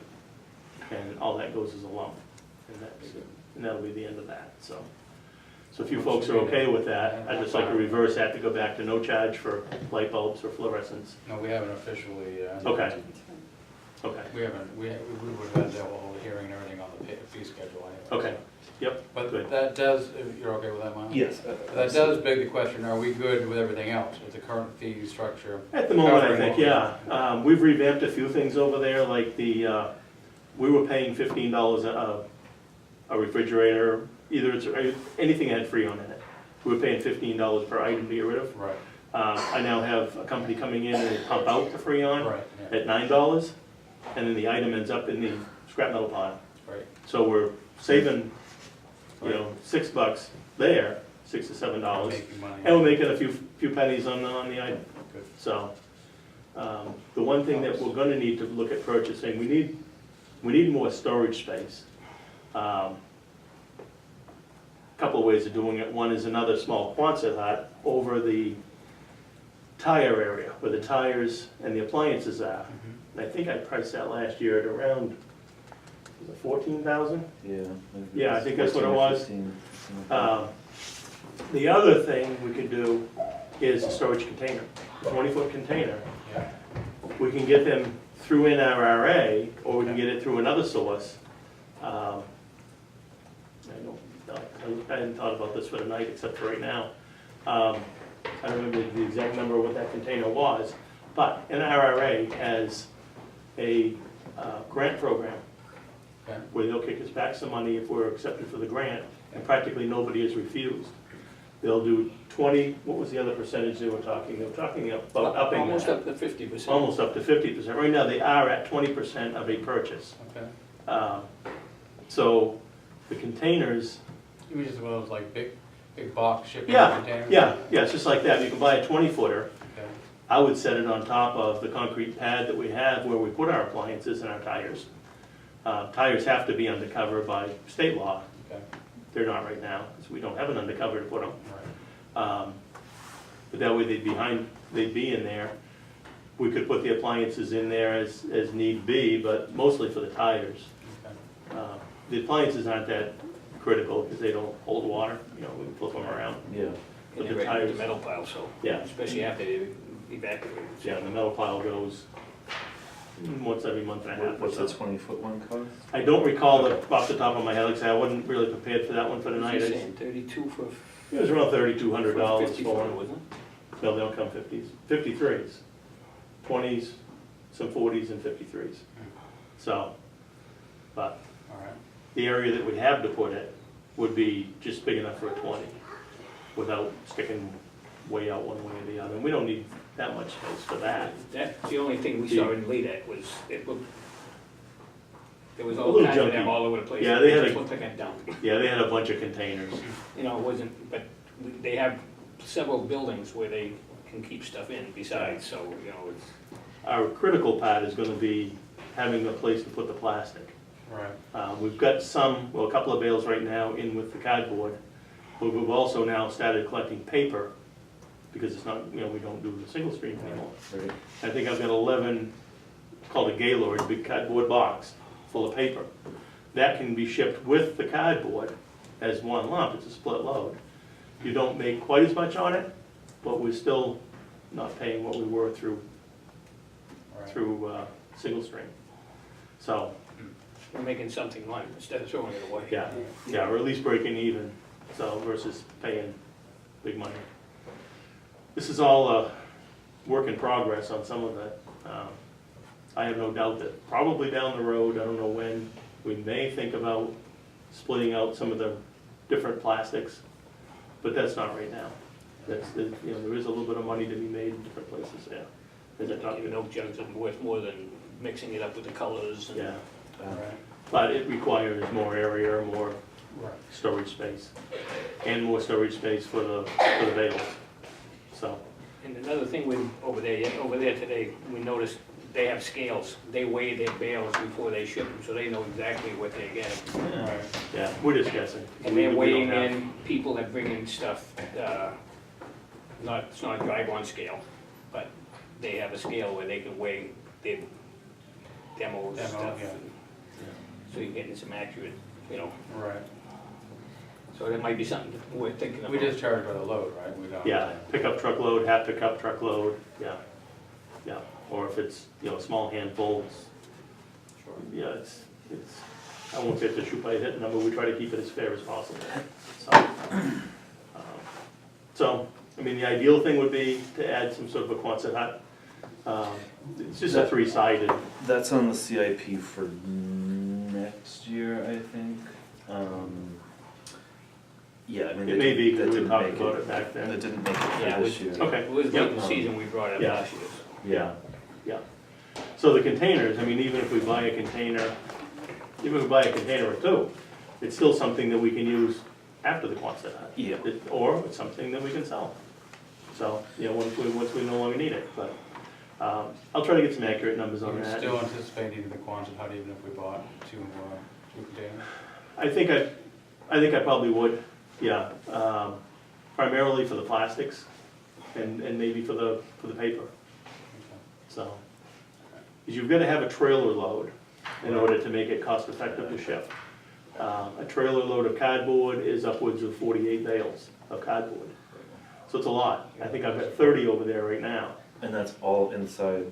And all that goes as a lump. And that'll be the end of that, so. So if you folks are okay with that, I'd just like to reverse that to go back to no charge for light bulbs or fluorescents. no, we haven't officially. Okay. Okay, We haven't, we would have had the whole hearing and everything on the fee schedule anyway. okay, yep, But good. that does, if you're okay with that, Miles? Yes. That does beg the question, are we good with everything else, with the current fee structure? At the moment, I Covering think, what we- yeah. We've revamped a few things over there, like we were paying $15 a refrigerator, either it's, anything that had Freon in it. We were paying $15 per item to get rid of. Right, I now have a company coming in and they pump out the Freon right, yeah, at $9, and then the item ends up in the scrap metal pile. right. So we're saving, $6 there, $6 to $7, Making money. and we're making a few pennies on the item. Good. So, the one thing that we're gonna need to look at purchasing, we need more storage space. Couple of ways of doing it. One is another small Quonset hut over the tire area, where the tires and the appliances are. Mhm. And I think I priced that last year at around, was it 14,000? Yeah. Yeah, I think that's what it 14 or was. 15, something like The other thing we could do is a storage container, a 20-foot container. Yeah, We can get them through NRRA, or we can get it through another source. I hadn't thought about this for tonight, except for right now. I don't remember the exact number of what that container was, but NRRA has a grant program okay, where they'll kick us back some money if we're accepted for the grant, and practically nobody is refused. They'll do 20, what was the other percentage they were talking? They were talking about upping Almost that. up to 50%. Almost up to 50%. Right now, they are at 20% of a purchase. okay. So the containers, You mean just one of those like big box shipping yeah, containers? yeah, it's just like that. You can buy a 20-footer. Okay, I would set it on top of the concrete pad that we have where we put our appliances and our tires. Tires have to be undercover by state law. okay, They're not right now, because we don't have an undercover to put them. right, But that way they'd be in there. We could put the appliances in there as need be, but mostly for the tires. okay. The appliances aren't that critical because they don't hold water, we can flip them around. that. Yeah. But And the they're right in tires, the metal pile, so. Yeah. Especially after they evacuate. yeah, the metal pile goes once every month and a half or What's the so. 20-foot one cost? I don't recall off the top of my head, like I said, I wasn't really prepared for that one for tonight. What's he saying, 32 for It was around $3,200 50 for foot, one. wasn't No, they don't come 50s, 53s, 20s, some 40s and 53s. So, but All right, the area that we have to put it would be just big enough for a 20 without sticking way out one way or the other. And we don't need that much space for that. That's the only thing we saw in Lead was, it looked, there was A all little kinds of them junky. all over the place. Yeah, they It had just a- looked like a dump. Yeah, they had a bunch of containers. It wasn't, but they have several buildings where they can keep stuff in besides, so, it's, Our critical part is gonna be having a place to put the plastic. Right. We've got a couple of bales right now in with the cardboard, but we've also now started collecting paper, because it's not, we don't do the single stream anymore. Right. I think I've got 11, called a Gaylord, big cardboard box full of paper. That can be shipped with the cardboard as one lump, it's a split load. You don't make quite as much on it, but we're still not paying what we were through Right. single stream. So, We're making something on it instead of throwing it away. yeah, or at least breaking even, so versus paying big money. This is all a work in progress on some of it. I have no doubt that probably down the road, I don't know when, we may think about splitting out some of the different plastics, but that's not right now. There is a little bit of money to be made in different places, yeah. As I talked Even about. oak jugs are worth more than mixing it up with the colors and. Yeah, Right. but it requires more area, more Right. storage space, and more storage space for the bales, so. And another thing over there today, we noticed they have scales. They weigh their bales before they ship them, so they know exactly what they're getting. Right. Yeah, we're just guessing. And they're We don't weighing know. in people that bring in stuff, it's not a drive-on scale, but they have a scale where they can weigh their demos Demo, stuff. yeah. So you're getting some accurate, Right. so that might be something worth thinking about. We just charge by the load, right? We don't. Yeah, pickup truckload, half pickup truckload, yeah, yeah. Or if it's, small handfuls, Sure. yeah, I won't get to shoot by a hit number, we try to keep it as fair as possible. So, I mean, the ideal thing would be to add some sort of a Quonset hut. It's just a three-sided, That's on the CIP for next year, I think. Yeah, I mean. it may be, that because we didn't talked make about it back That then. didn't make it Yeah, for it this was, year. Okay. it was late in the Yep. season we brought it up Yeah. last year. Yeah. Yeah. So the containers, I mean, even if we buy a container, even if we buy a container or two, it's still something that we can use after the Quonset hut. Yeah. Or it's something that we can sell. So, once we no longer need it, but, I'll try to get some accurate numbers on You're that. still anticipating the Quonset hut even if we bought two containers? I think I probably would, yeah, primarily for the plastics and maybe for the paper, so. Because you've gotta have a trailer load in order to make it cost effective to ship. A trailer load of cardboard is upwards of 48 bales of cardboard. So it's a lot. I think I've got 30 over there right now. And that's all inside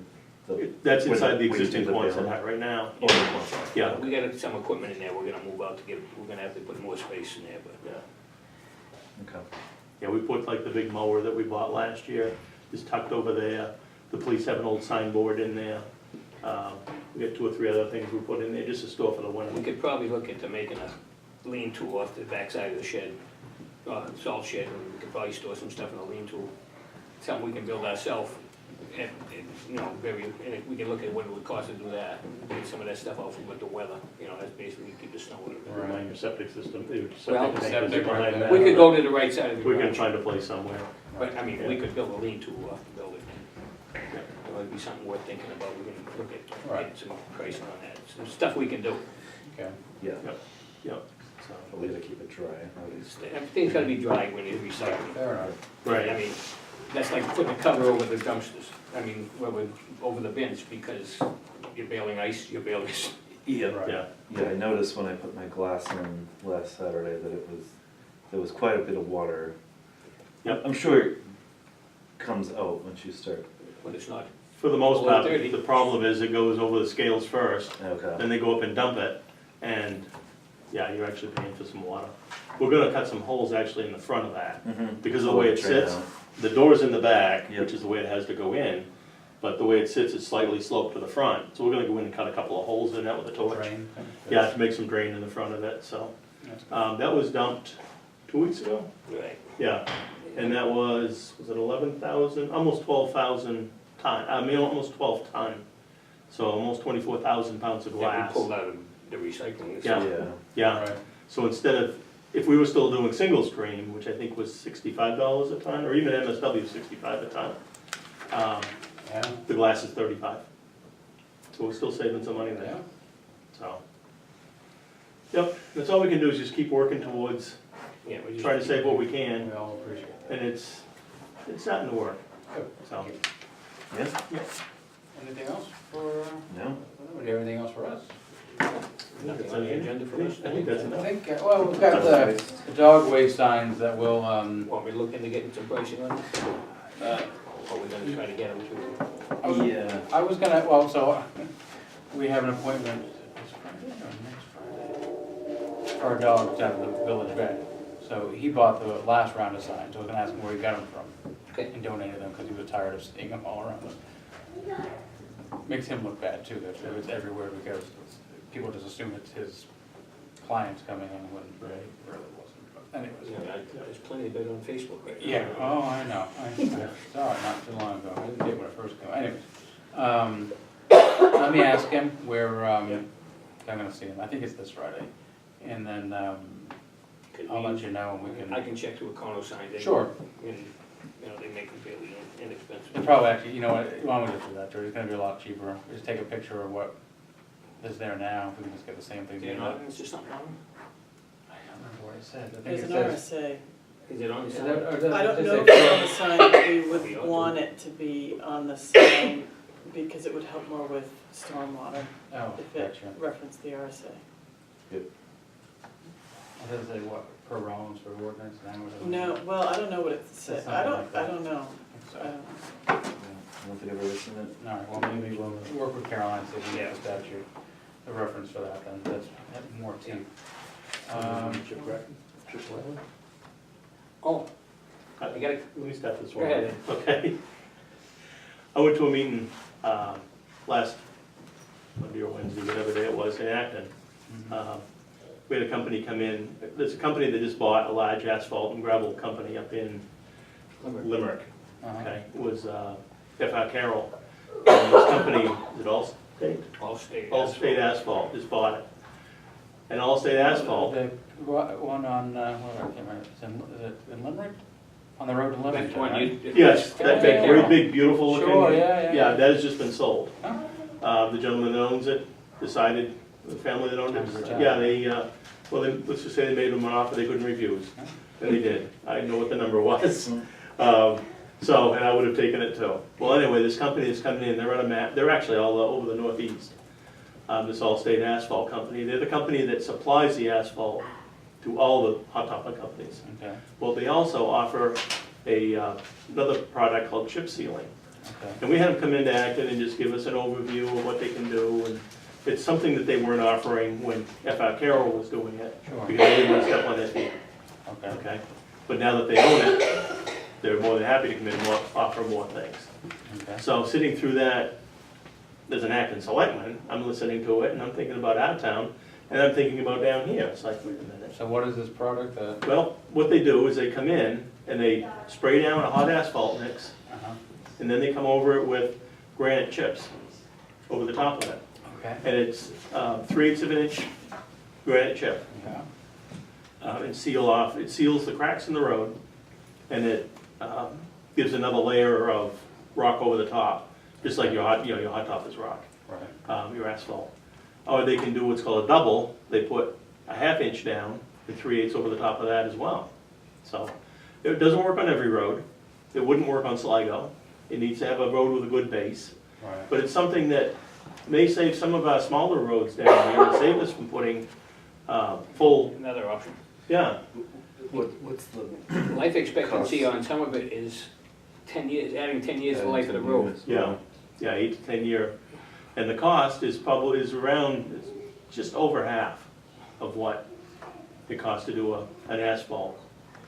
the. That's where inside the where you existing do the Quonset baling? hut right now. Oh, the Quonset hut. Yeah, We got some equipment in there, we're gonna move out to we're gonna have to put more space in there, but. yeah. Okay. Yeah, we put like the big mower that we bought last year, is tucked over there. The police have an old signboard in there. We got 2 or 3 other things we put in there, just to store for the We winter. could probably look into making a lean-to off the backside of the shed, salt shed, and we could probably store some stuff in a lean-to. Something we can build ourselves, and, and we can look at what it would cost to do that, and get some of that stuff out from with the weather, that's basically keep the snow in it. Remind your septic system, your Well, septic tank is septic right behind there. that. We could go to the right side of the We can garage, find a place somewhere. but, I mean, we Yeah. could build a lean-to off the building. It might be something worth thinking about, we can look at, Right. getting some pricing on that, some stuff we can do. Okay. Yeah, Yep, so we gotta keep it dry, at least. Everything's gotta be dry when you recycle. Fair enough. I right, mean, that's like putting a cover over the dumpsters, over the bins, because you're baling ice, you're baling, Yeah, Right. yeah, yeah, I noticed when I put my glass in last Saturday that there was quite a bit of water. Yep. I'm sure it comes out once you start. when it's not. for the most Below part, 30. the problem is it goes over the scales first, Okay. then they go up and dump it, and, yeah, you're actually paying for some water. We're gonna cut some holes actually in the front of that, Mhm. because of the way it Drain sits, out. the door's in the back, Yep. which is the way it has to go in, but the way it sits, it's slightly sloped to the front, so we're gonna go in and cut a couple of holes in that with a torch. Drain. Yeah, to make some drain in the front of it, so, That's good. that was dumped 2 weeks ago? Right. Yeah, and that was it 11,000, almost 12,000 ton, almost 12 ton, so almost 24,000 pounds of That glass. we pulled out of the recycling. Yeah. Yeah, Yeah, Right. so instead of, if we were still doing single stream, which I think was $65 a ton, or even MSW 65 a ton, Yeah. the glass is 35. so we're still saving some money Yeah. there, so. Yep, that's all we can do is just keep working towards Yeah, we just. trying to save what we can, We all appreciate it. and it's starting to work, Good. so. Yeah, Anything else for, no? do you have anything else for us? Nothing on the agenda for us. I think that's I enough. think, well, we've got the dog waste signs that will, Want me to look into getting some pricing on this? Or we're gonna try to get them to, Yeah. I was gonna, well, so, we have an appointment this Friday or next Friday for our dog down at the village vet. So he bought the last round of signs, so I was gonna ask him where he got them from. Okay. And donated them, because he was tired of seeing them all around him. Makes him look bad too, if it's everywhere, because people just assume it's his clients coming in when it really wasn't. But anyways. you know, there's plenty of it on Facebook right now. Yeah, oh, I know, I saw it not too long ago, I didn't get it when it first came, anyways. Let me ask him where, I'm gonna see him, I think it's this Friday. And then, Could I'll we- let you know, and we I can, can check to Econo signs. Sure. And, you know, they make them fairly inexpensive. and probably actually, you know what, why don't we just do that, George, it's gonna be a lot cheaper, just take a picture of what is there now, if we can just get the same thing. They're not, is there something on them? I don't remember what it said, I think There's it an says. RSA. Is it on the Is sign? that- or does it I don't just know say- if it's on the sign, but we would want it to be on the sign because it would help more with stormwater Oh, if it gotcha. referenced the RSA. Does it say what, per Rollins for ordinance, language? No, well, I don't know what it said. I Something like that. don't know. So, I don't know. I don't think I've ever seen it. all right, well, maybe we'll work with Caroline, see if we can get the statute, the reference for that, then, that's more teeth. Oh, I gotta, Let me start this Go one. ahead. Okay. I went to a meeting, last Monday or Wednesday, whatever day it was, in Acton. Mhm. We had a company come in, there's a company that just bought a large asphalt and gravel company up in Limerick, Uh-huh. okay? It was F.R. Carroll. And this company, is it Allstate? Allstate Asphalt just bought it. And Allstate Asphalt, The one on, where, I can't remember, is it in Limerick? On the road to Limerick, that's one right? you. yes, that big, Yeah. great big beautiful looking. Sure, yeah. Yeah, that has just been sold. Oh, The gentleman that owns it decided, the family that owned Time to it, retire. yeah, let's just say they made them an offer they couldn't refuse. And they did. I didn't know what the number was. So, and I would have taken it too. Well, anyway, this company is coming in, they're on a map, they're actually all over the Northeast. This Allstate Asphalt Company, they're the company that supplies the asphalt to all the hot topping companies. okay, Well, they also offer another product called chip sealing. okay. And we had them come into Acton and just give us an overview of what they can do, and it's something that they weren't offering when F.R. Carroll was doing it, Sure. because they didn't want to step on their feet, Okay, okay? But now that they own it, they're more than happy to come in and offer more things. okay. So sitting through that, as an Acton selectman, I'm listening to it, and I'm thinking about our town, and I'm thinking about down here, it's like, wait a minute. So what is this product that, Well, what they do is they come in, and they spray down a hot asphalt mix, uh-huh, and then they come over it with granite chips over the top of it. okay, And it's 3/8 of an inch granite chip. yeah, And it seals the cracks in the road, and it gives another layer of rock over the top, just like your hot top is rock, right, your asphalt. Or they can do what's called a double, they put a 1/2 inch down and 3/8 over the top of that as well. So, it doesn't work on every road, it wouldn't work on Sligo, it needs to have a road with a good base. right. But it's something that may save some of our smaller roads down here and save us from putting full, Another option. yeah, What's the? Life expectancy on some of it is 10 years, adding 10 years to the life of the road. yeah, 8 to 10 year. And the cost is around, just over half of what it costs to do an asphalt.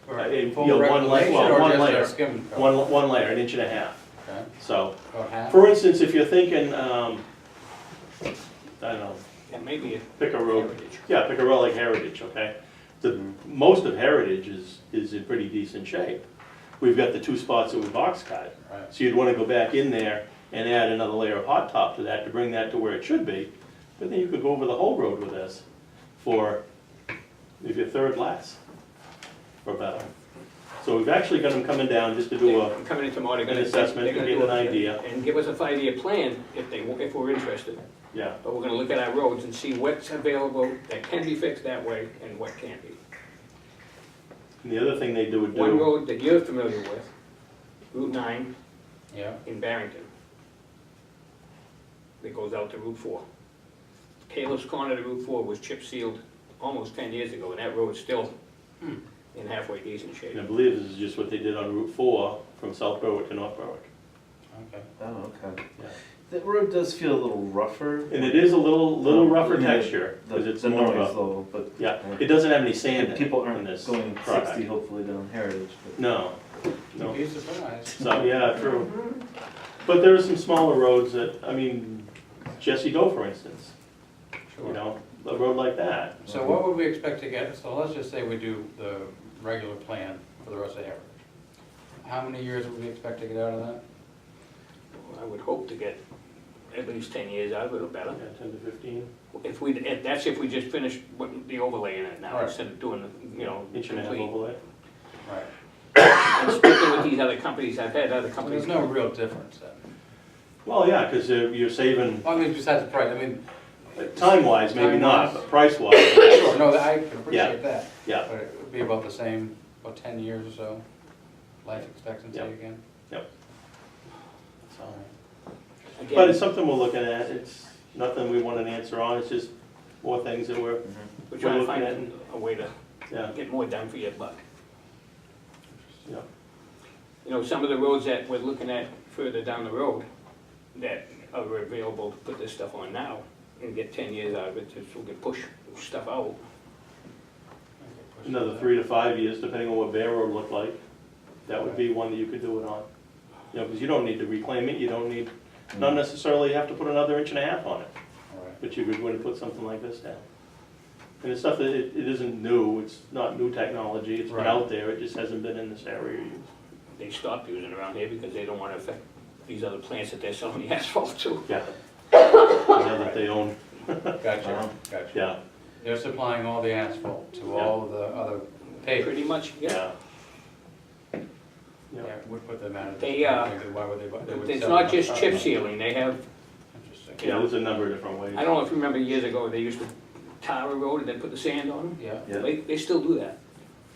Full one layer, reclamation or one just a layer. skim coat? One layer, 1.5 inches. Okay, So, about half? for instance, if you're thinking, I don't know, That may be a pick a road. heritage. Yeah, pick a road like Heritage, okay? Most of Heritage is in pretty decent shape. We've got the 2 spots that we box cut. Right, So you'd wanna go back in there and add another layer of hot top to that to bring that to where it should be. But then you could go over the whole road with this for maybe a third less or better. So we've actually got them coming down just to do They're coming in tomorrow, they're gonna. an assessment they're to gonna get do an a- idea. And give us a 5-year plan if we're interested. Yeah, But we're gonna look at our roads and see what's available that can be fixed that way and what can't be. and the other thing they do would One do, road that you're familiar with, Route 9 Yeah, in Barrington, that goes out to Route 4. Caleb's Corner to Route 4 was chip sealed almost 10 years ago, and that road's still in halfway decent shape. and I believe this is just what they did on Route 4 from South Berwick to North Berwick. okay. Oh, okay. Yeah. The road does feel a little rougher. And it is a little rougher Yeah, texture, because it's The more noise of a, though, but. yeah, it doesn't have any sand in People it in aren't this going product. 60 hopefully down Heritage, but. No, no. You'd be surprised. So, yeah, true. But there are some smaller roads that, I mean, Jesse Doe, for instance, you Sure. know, a road like that. So what would we expect to get, so let's just say we do the regular plan for the rest of Heritage. How many years would we expect to get out of that? I would hope to get at least 10 years out of it or better. Yeah, 10 to 15, That's if we just finish the overlay in it now, Right. instead of doing, inch and a half complete. overlay. Right. And speaking with these other companies, I've had other So companies. there's no real difference then? Well, yeah, because you're saving, Well, I mean, besides the price, I mean, time-wise, maybe not, Time-wise. but price-wise, sure, no, I can Yeah. appreciate that. yeah. But it would be about the same, about 10 years or so, life expectancy Yep. again? Yep. So, Again, But it's something we're looking at, it's nothing we want an answer on, it's just more things that we're, we're trying to we're find looking a way to yeah, get more done for your buck. yeah. Some of the roads that we're looking at further down the road that are available to put this stuff on now and get 10 years out of it, so we can push stuff out. okay, push Another it 3 to 5 years, depending on what Bear Road looked like, that would be one that you could do it on. You know, because you don't need to reclaim it, you don't need, not necessarily have to put another inch and a half on it, All right. but you could go and put something like this down. And it's stuff that it isn't new, it's not new technology, it's been Right. out there, it just hasn't been in this area used. They stopped using it around here because they don't want to affect these other plants that they're selling the asphalt to. Yeah. Now that they own, Gotcha, gotcha. yeah, They're supplying all the asphalt to all of the other pavers. Pretty much, yeah. yeah. Yeah, would put them out of They, business. Why would they would It's sell not them just outside? chip sealing, they have, Interesting. Yeah, there's a number of different ways. I don't know if you remember years ago, they used to tar a road and then put the sand on them. Yeah, Yeah. They still do that.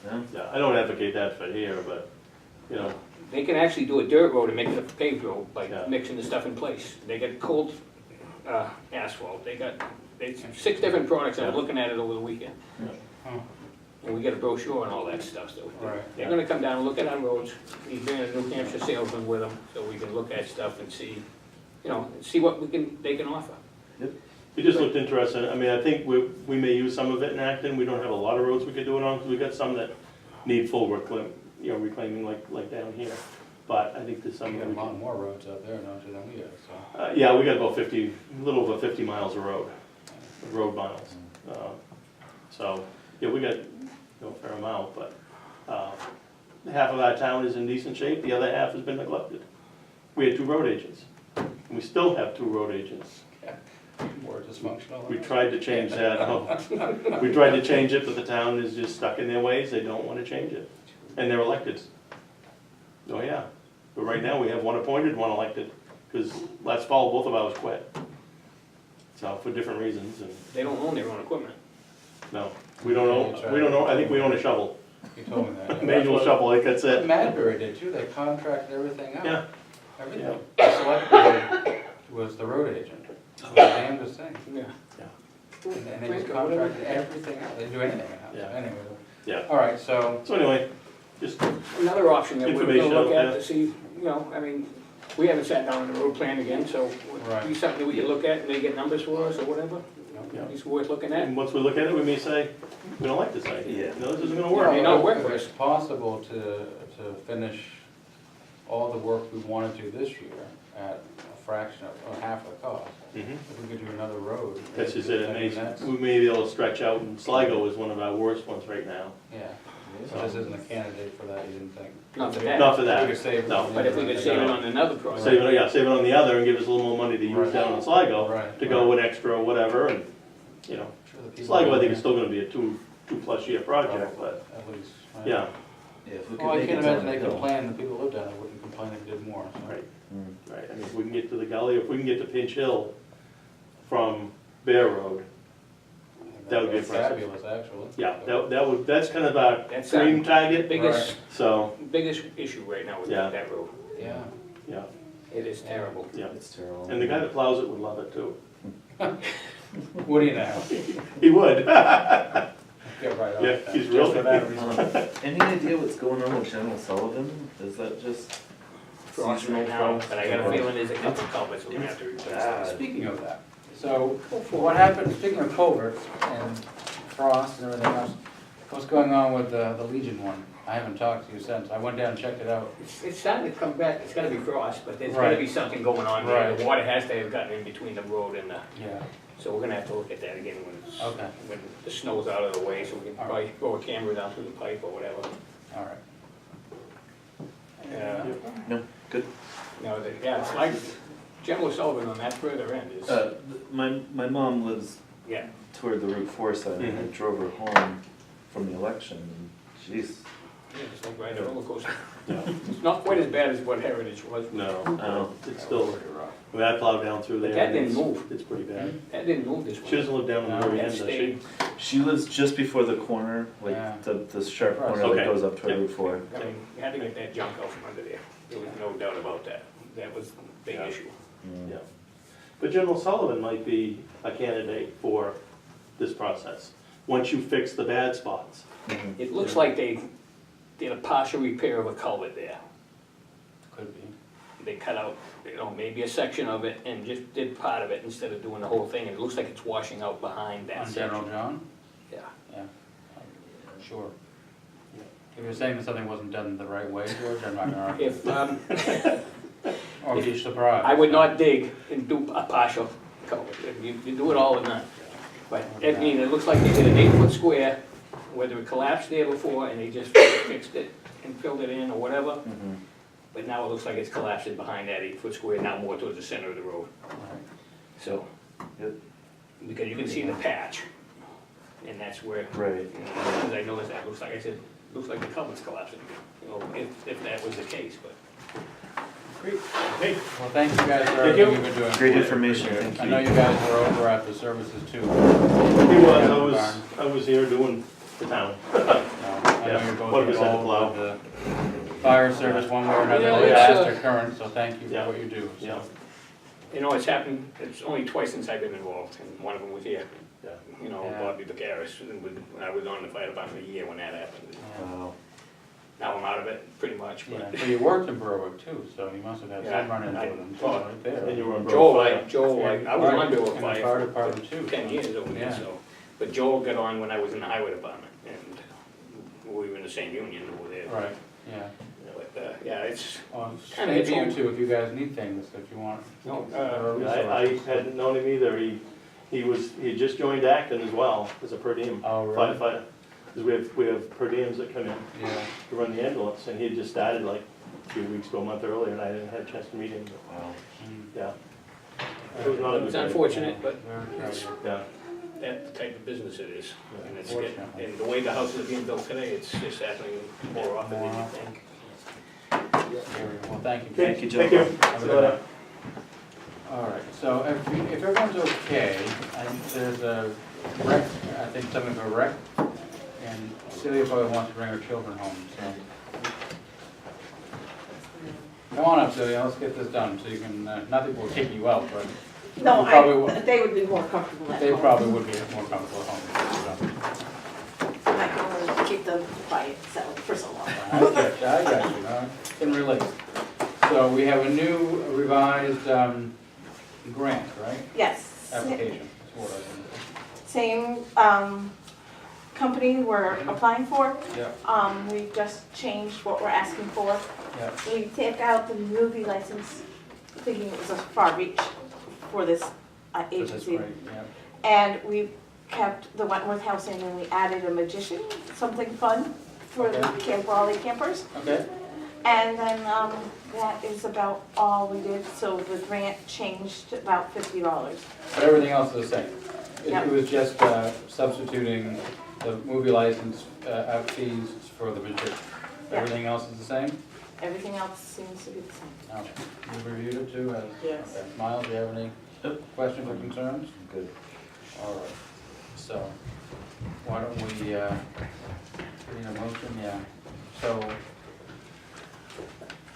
Yeah. Yeah, I don't advocate that for here, but, you know, They can actually do a dirt road and make it a paved road by Yeah. mixing the stuff in place. They got cold asphalt, they 6 different products, I was looking at it over the weekend. huh, And we get a brochure and all that stuff, so. right. They're gonna come down and look at our roads, he's bringing a New Hampshire salesman with him, so we can look at stuff and see, see what they can offer. it just looked interesting. I mean, I think we may use some of it in Acton. We don't have a lot of roads we could do it on, because we got some that need full reclaiming like down here. But I think there's some You that got we a lot can. more roads out there, don't you, than we do, so. Yeah, we got about 50, a little over 50 miles of road miles. So, yeah, we got a fair amount, but half of our town is in decent shape, the other half has been neglected. We had 2 road agents, and we still have 2 road agents. More dysfunctional. We tried to change that, we tried to change it, but the town is just stuck in their ways, they don't wanna change it, and they're elected. Oh, yeah, but right now, we have 1 appointed, 1 elected, because last fall, both of ours quit. So, for different reasons, and, They don't own their own equipment. no, we don't know, I think we own a shovel, You told me that. manual shovel, like that's it. Madbury did too, they contracted everything out. Yeah, Everything. The select board was the road agent. It was the damnedest thing. Yeah. And they just contracted everything out, they do anything in-house, Yeah. anyway. yeah. All right, so, So anyway, just, Another option that we're Information gonna look out at there. to see, we haven't sat down on the road plan again, so Right. it'd be something that we can look at and they get numbers for us or whatever. Yeah. It's worth looking at. and once we look at it, we may say, we don't like this idea, Yeah. no, this isn't gonna May work. not work if for it's us. possible to finish all the work we want to do this year at a fraction of, or half the cost, Mhm. if we could do another road. That's just it, I mean, that's- we may be able to stretch out, and Sligo is one of our worst ones right now. Yeah, so this isn't a candidate for that, you didn't think? Not for that. Not for We that, could save it. no. But if we could save it on another project. Save it on the other and give us a little more money to use Right. down in Sligo, Right, to go right. with extra or whatever, and, you know, Sure the people Sligo, I down think is there- still gonna be a two-plus year project, but, At least. right. yeah, Yeah, if we could Well, I make can't it down imagine the they hill. complain, the people who live down there wouldn't complain if we did more, so. right, Mm. right, I mean, if we can get to the gully, if we can get to Pinch Hill from Bear Road. That would be That's impressive. fabulous, actually. Yeah, that's kind of our That's dream our target, biggest, so, biggest issue right now with Yeah. that road. Yeah. yeah, It is terrible. yeah. It's terrible. And the guy that plows it would love it too. What do you know? He would. Get right on Yeah, it then. he's Just really- for that reason. Any idea what's going on with General Sullivan? Is that just Frost seasonal right now, frost? but I got a feeling there's a couple culverts we're gonna have to replace. bad. Speaking of that, so what happened, speaking of culverts and frost and everything else, what's going on with the Legion one? I haven't talked to you since. I went down and checked it out. It's starting to come back, it's gotta be frost, but there's gotta Right. be something going on there. Right. The water has to have gotten in between the road and the, Yeah, so we're gonna have to look at that again when it's, okay, when the snow's out of the way, so we can All probably go a camera down through the pipe or whatever. all right. Yeah. No, good. No, yeah, it's like General Sullivan on that further end is, My mom lives yeah. toward the Route 4 side, and I Mhm. drove her home from the election, and jeez. Yeah, it's like riding a roller coaster. Yeah. It's not quite as bad as what Heritage was. No, Oh. it's still, I mean, I plowed down through there. But that and didn't it's- move. It's pretty bad. That didn't move this She one. doesn't live down on the very That end, does she? stayed. She lives just before the corner, like Yeah. the sharp corner Okay. that goes up toward Yep. Route 4. I mean, you had to get that junk out from under there. There was no doubt about that. That was the big Yeah. issue. Mm. Yeah. But General Sullivan might be a candidate for this process, once you fix the bad spots. Mhm. It looks like they did a partial repair of a culvert there. Could be. They cut out, maybe a section of it and just did part of it instead of doing the whole thing. And it looks like it's washing out behind that On General section. John? Yeah. Yeah, sure. If you're saying that something wasn't done the right way, George, I'm not gonna argue. If, Or be surprised. I would not dig and do a partial culvert. You do it all or none. But, I mean, it looks like they did an 8-foot square, whether it collapsed there before and they just fixed it and filled it in or whatever. Mhm. But now it looks like it's collapsing behind that 8-foot square, now more towards the center of the road. Right. So, Yep. because you can see the patch, and that's where, Right. because I noticed that, looks like, I said, looks like the culvert's collapsing, if that was the case, but. Great. Hey, Well, thank you guys for Thank everything you. you've been doing. Great information, Appreciate it. thank I know you. you guys were over at the services too. he was, I was here doing the town. I know Yeah. you're What both was that, involved with the fire service one way or another, Yeah, with it's, past or current, so thank you Yeah. for what you do. So, Yeah. It's happened, it's only twice since I've been involved, and one of them was here. Yeah. Yeah. Bobby Vicaris, and when I was on the fire department a year when that happened. Wow. Now I'm out of it, pretty much, Yeah, but. so you worked in Berwick too, so you must have had Yeah, some run into I- them well, right there. And you were on Joel, Borough Fire. I was Right, on Bill in the fire Fire department for too, 10 so, years over there, yeah. so. But Joel got on when I was in the highway department, and we were in the same union over there. Right, yeah. But, yeah, it's, Well, Kinda maybe you it's two, if you guys need things, if you want. no, or I resources. hadn't known him either, he just joined Acton as well, as a per diem Oh, really? firefighter. Because we have per diems that come in Yeah, to run the ambulance, and he had just started like 3 weeks to a month earlier, and I didn't have a chance to meet him, but, Wow. mm, yeah. It was not a it's good day. unfortunate, but very it's tragic. Yeah, that the type of business it is. Yeah. And it's, Unfortunately. and the way the houses are being built today, it's just happening more often than you think. Well, thank you. Thank you, Joe. thank you. Have a See good you night. later. All right, so if everyone's okay, I think there's a rec, I think something for rec, and Celia probably wants to bring her children home, so. Come on up, Celia, let's get this done, so you can, not that we'll kick you out, but No, You probably would. they would be more comfortable at they home. probably would be more comfortable at home. I can only keep them quiet for so long. So. I got you, can relate. So we have a new revised, grant, right? Yes, Application, that's what I think. same company we're applying for. Yeah, We just changed what we're asking for. yeah, We take out the movie license, thinking it was a far reach for this so that's agency. great, yeah. And we kept the Wentworth housing and we added a magician, something fun for the Okay. camp, all the campers. Okay, And then that is about all we did, so the grant changed to about $50. but everything else is the same. Yep. It was just substituting the movie license out fees for the magician. Yeah. Everything else is the same? Everything else seems to be the same. Okay. You reviewed it too? Yes. Okay. Miles, do you have any Questions or concerns? Good. All right, so, why don't we, need a motion, yeah, so.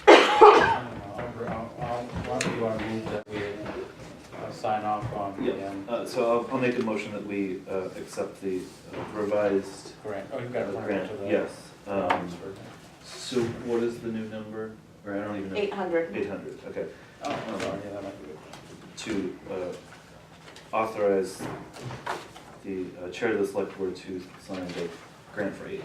I don't know, why do you want to move that we sign off on the, So I'll make a motion that we accept the revised grant, oh, you've got to grant, to the. yes. So what is the new number? Or I don't even know. 800. 800, okay. Oh, sorry, yeah, that might be good. To authorize the chair of the select board to sign the grant for $800,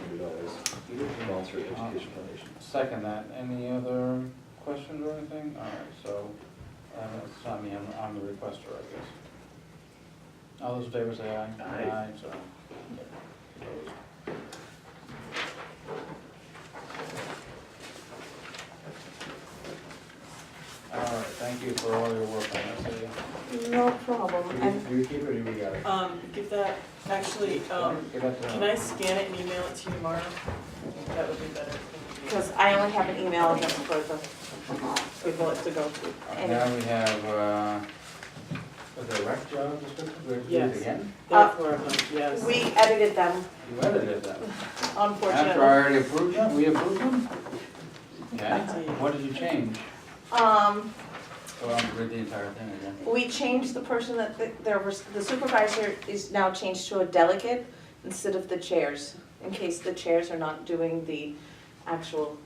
Voluntary Education Foundation. Second that, any other questions or anything? All right, so, it's not me, I'm the requester, I guess. All those in favor say aye. Aye. So, all right, thank you for all your work on this. No problem. And Do you keep it or do we got it? Give that, actually, Give that to can I scan it and email it to you tomorrow? That would be better. because I only have an email address for the people to go to. Now we have, the rec job description, we have to do it Yes. again? There are 4 of them, yes. We edited them, You edited them. After I unfortunately. already approved them, we approved them? Okay, Indeed. what did you change? Um, Go on, read the entire thing again. we changed the person the supervisor is now changed to a delegate instead of the chairs, in case the chairs are not doing the actual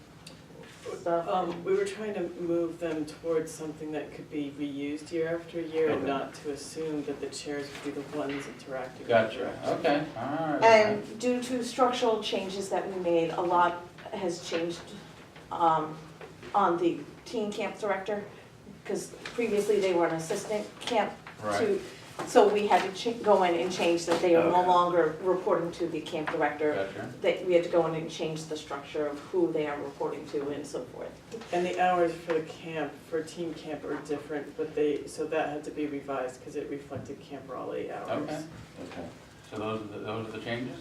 stuff. We were trying to move them towards something that could be reused year after year and Okay. not to assume that the chairs would be the ones interacting. Gotcha, okay, all right. And due to structural changes that we made, a lot has changed on the teen camp director, because previously they were an assistant camp Right, to, so we had to go in and change that they are no Okay. longer reporting to the camp director. gotcha. That we had to go in and change the structure of who they are reporting to and so forth. And the hours for the camp, for team camp are different, but so that had to be revised because it reflected Camp Raleigh hours. Okay. Okay. So those are the changes?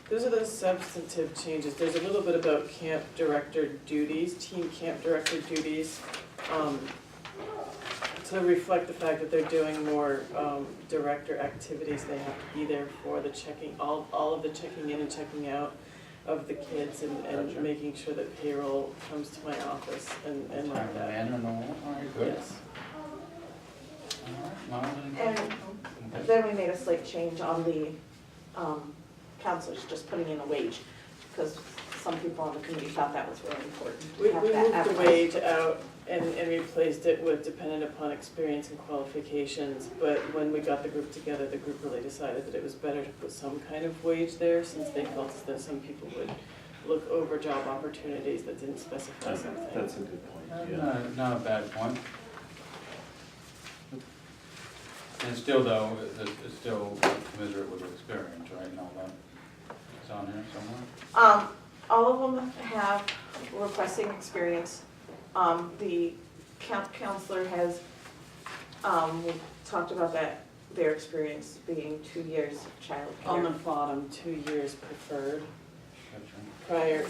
Those are the substantive changes. There's a little bit about camp director duties, team camp director duties, to reflect the fact that they're doing more director activities. They have to be there for the checking, all of the checking in and checking out of the kids and Gotcha. making sure that payroll comes to my office and Time like that. and all, all right, good. Yes. All right, Miles, any And questions? Okay. then we made a slight change on the counselors, just putting in a wage, because some people on the committee thought that was really important. to We have moved that the advertised. wage out and replaced it with dependent upon experience and qualifications. But when we got the group together, the group really decided that it was better to put some kind of wage there, since they felt that some people would look over job opportunities that didn't specify Okay, something. that's a good point, yeah. Not a bad point. And still though, it's still commensurate with experience, right, and all that? It's on here somewhere? All of them have requesting experience. The camp counselor has, we talked about that, their experience being 2 years of On the childcare. bottom, 2 years preferred. Gotcha. Prior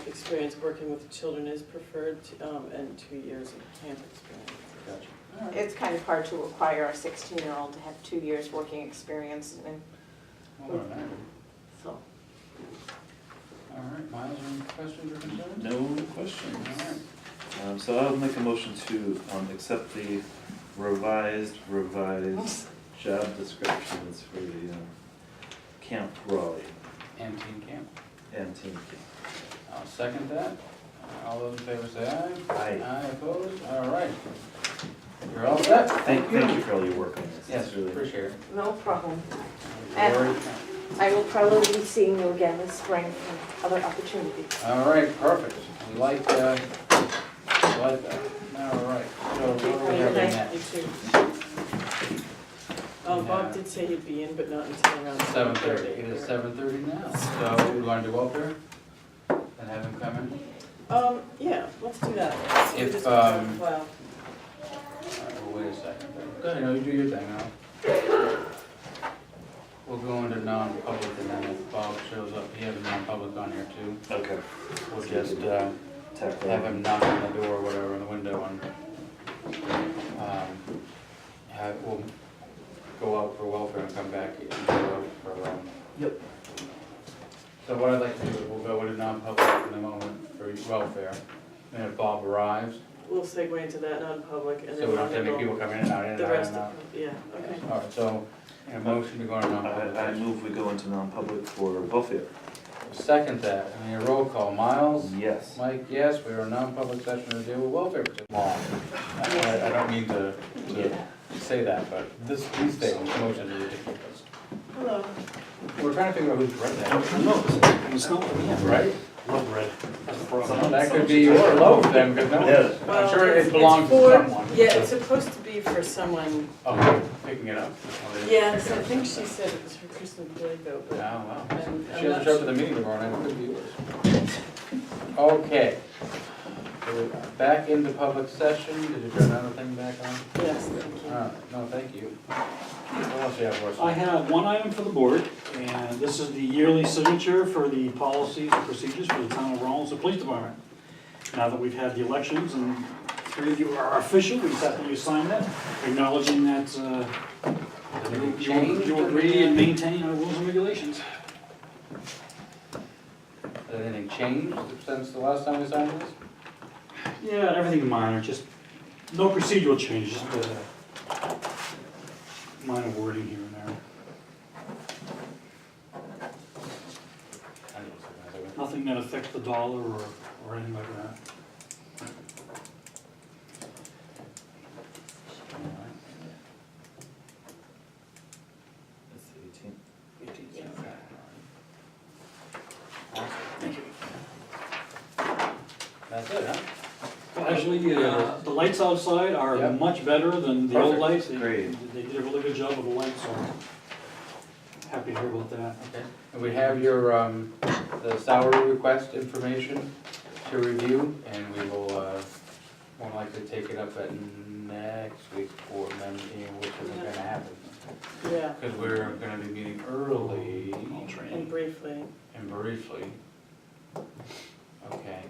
experience working with children is preferred, and 2 years of camp experience. Gotcha. All right. It's kind of hard to require a 16-year-old to have 2 years working experience, and Well, all right. so. All right, Miles, any questions or concerns? No questions. All right. So I'll make a motion to accept the revised job descriptions for the Camp Raleigh And team camp? and Team Camp. I'll second that. All those in favor say aye. Aye. Aye, opposed? All right. You're all set? Thank you for all your work on this. Yes, It's really- appreciate it. No problem. Lori? I will probably be seeing you again this spring for other opportunities. All right, perfect. We like that. All right, so what do we have Okay. next? You too. Bob did say he'd be in, but not until around 7:30. It is 7:30 now. So we want to go up there and have him come in? Yeah, let's do that. We If, just put that on um, file. All right, well, wait a second. Go ahead, no, you do your thing now. We'll go into non-public and then if Bob shows up, he has a non-public on here too. Okay. We'll just Tackle have him knock on the door or whatever, on the window and we'll go out for welfare and come back and go out for, Yep. so what I'd like to do is we'll go into non-public in a moment for welfare. And if Bob arrives, We'll segue into that non-public and then. so we don't have any we'll people come in and out, in and The out, in rest and of, out. yeah, okay. All right, so, a motion to go into non-public. I move we go into non-public for welfare. Second that, I mean, a roll call, Miles? Yes. Mike, yes, we are in non-public session to deal with welfare. Long. I don't mean to say that, but these statements, motions are ridiculous. Hello. We're trying to figure out who's read that, No, it's not, yeah. right? Love red. That's the problem. Well, that could be your loaf then, because no Yeah. one, Well, I'm sure it's it belongs to for- someone. Yeah, it's supposed to be for someone, Oh, picking it up? Oh, they- yes, I think she said it was for Kristen Blako, but. Oh, wow. I'm She not hasn't showed up at sure. the meeting tomorrow night, it could be yours. Okay. So we're back into public session, did you turn another thing back on? Yes, thank you. No, thank you. What else do you have for us? I have one item for the board, and this is the yearly signature for the policies and procedures for the town of Rawlins, the police department. Now that we've had the elections and 3 of you are official, we just have to sign that, acknowledging that you agree and maintain our rules and regulations. Has anything changed since the last time we signed this? Yeah, everything minor, just no procedural changes, just minor wording here and there. Nothing that affects the dollar or anything like that. That's the 18th. Thank you. That's it, huh? Actually, the lights outside are Yep. much better than the old Perfect. lights. Great. They did a really good job with the lights, so happy to hear about that. Okay. And we have your, the salary request information to review, and we will, more likely take it up at next week's board meeting, which isn't gonna happen. Yeah, Because we're gonna be meeting early All and training. briefly. and briefly. Okay.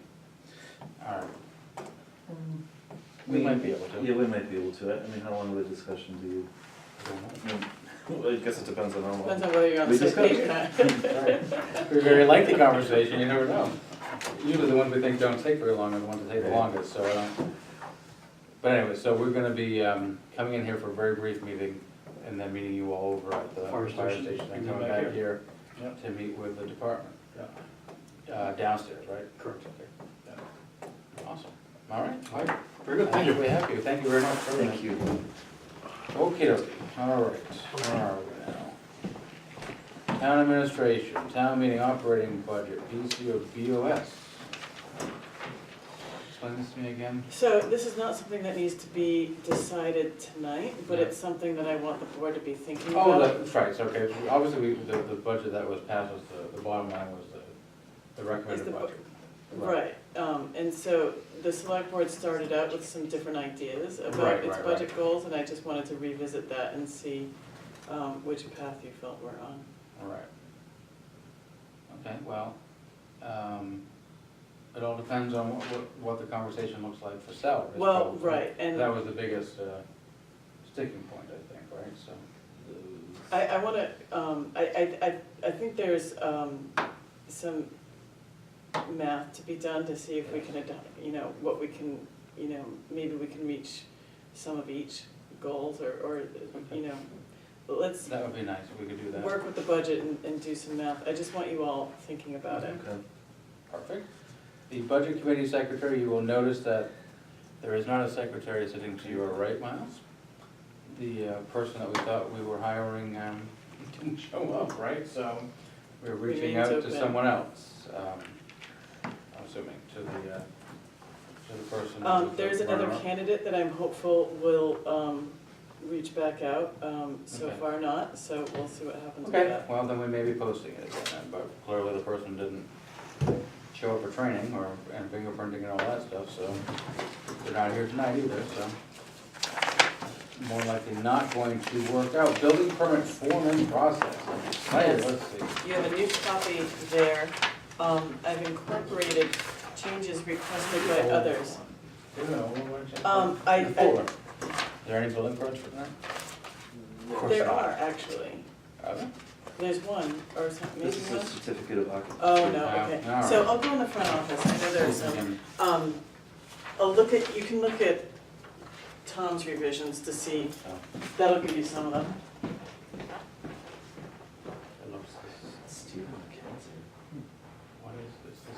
All right. We might be able to. Yeah, we might be able to. I mean, how long of a discussion do you? I mean, well, I guess it depends on how long. Depends on whether you're on the We same discussed. page or not. Right. We're very lengthy conversation, you never know. Usually the ones we think don't take very long are the ones that take the longest, so I don't. But anyway, so we're gonna be, coming in here for a very brief meeting, and then meeting you all over at the Fire fire station. station, and And then coming back back here Yep. to meet with the department. Yeah. Downstairs, right? Correct. Okay. Awesome. All right, Mike. Very good, thank you. We have you, thank you very much for that. Thank you. Okay, all right, where are we now? Town administration, town meeting operating budget, PC or BOS? Explain this to me again. So this is not something that needs to be decided tonight, but Yeah. it's something that I want the board to be thinking Oh, about. that's right, so, okay, obviously, the budget that was passed was, the bottom line was the Is recommended the budget. Right, and so the select board started out with some different ideas Right, about its right, budget goals, and I just wanted to revisit that and see which path you felt we're on. All right. Okay, well, it all depends on what the conversation looks like for salaries. Well, probably. right, and That was the biggest sticking point, I think, right, so. I wanna, I think there's some math to be done to see if we can adopt, what we can, maybe we can reach some of each goals, or, let's That would be nice if we could do that. work with the budget and do some math. I just want you all thinking about it. Okay. Perfect. The budget committee secretary, you will notice that there is not a secretary sitting to your right, Miles. The person that we thought we were hiring didn't show up, right? So we're reaching Remains out to open. someone else, I'm assuming, to the person. who's There's the another runner-up. candidate that I'm hopeful will reach back out, so Okay. far not, so we'll see what happens with Okay, that. well, then we may be posting it again then, but clearly the person didn't show up for training and fingerprinting and all that stuff, so they're not here tonight either, so. More likely not going to work out. Building permit form and process. I'm excited, let's see. You have a new copy there. I've incorporated changes requested by others. You know, I- Is there any building permits for tonight? Of course There not. are, actually. Are there? There's one, or something, maybe This is a one? certificate of occupancy. Oh, no, Yeah, okay. all So right. I'll go in the front office, I know there's some. Um, You can look at Tom's revisions to see, that'll give you some of them. It looks, Stephen McKenzie. what is this the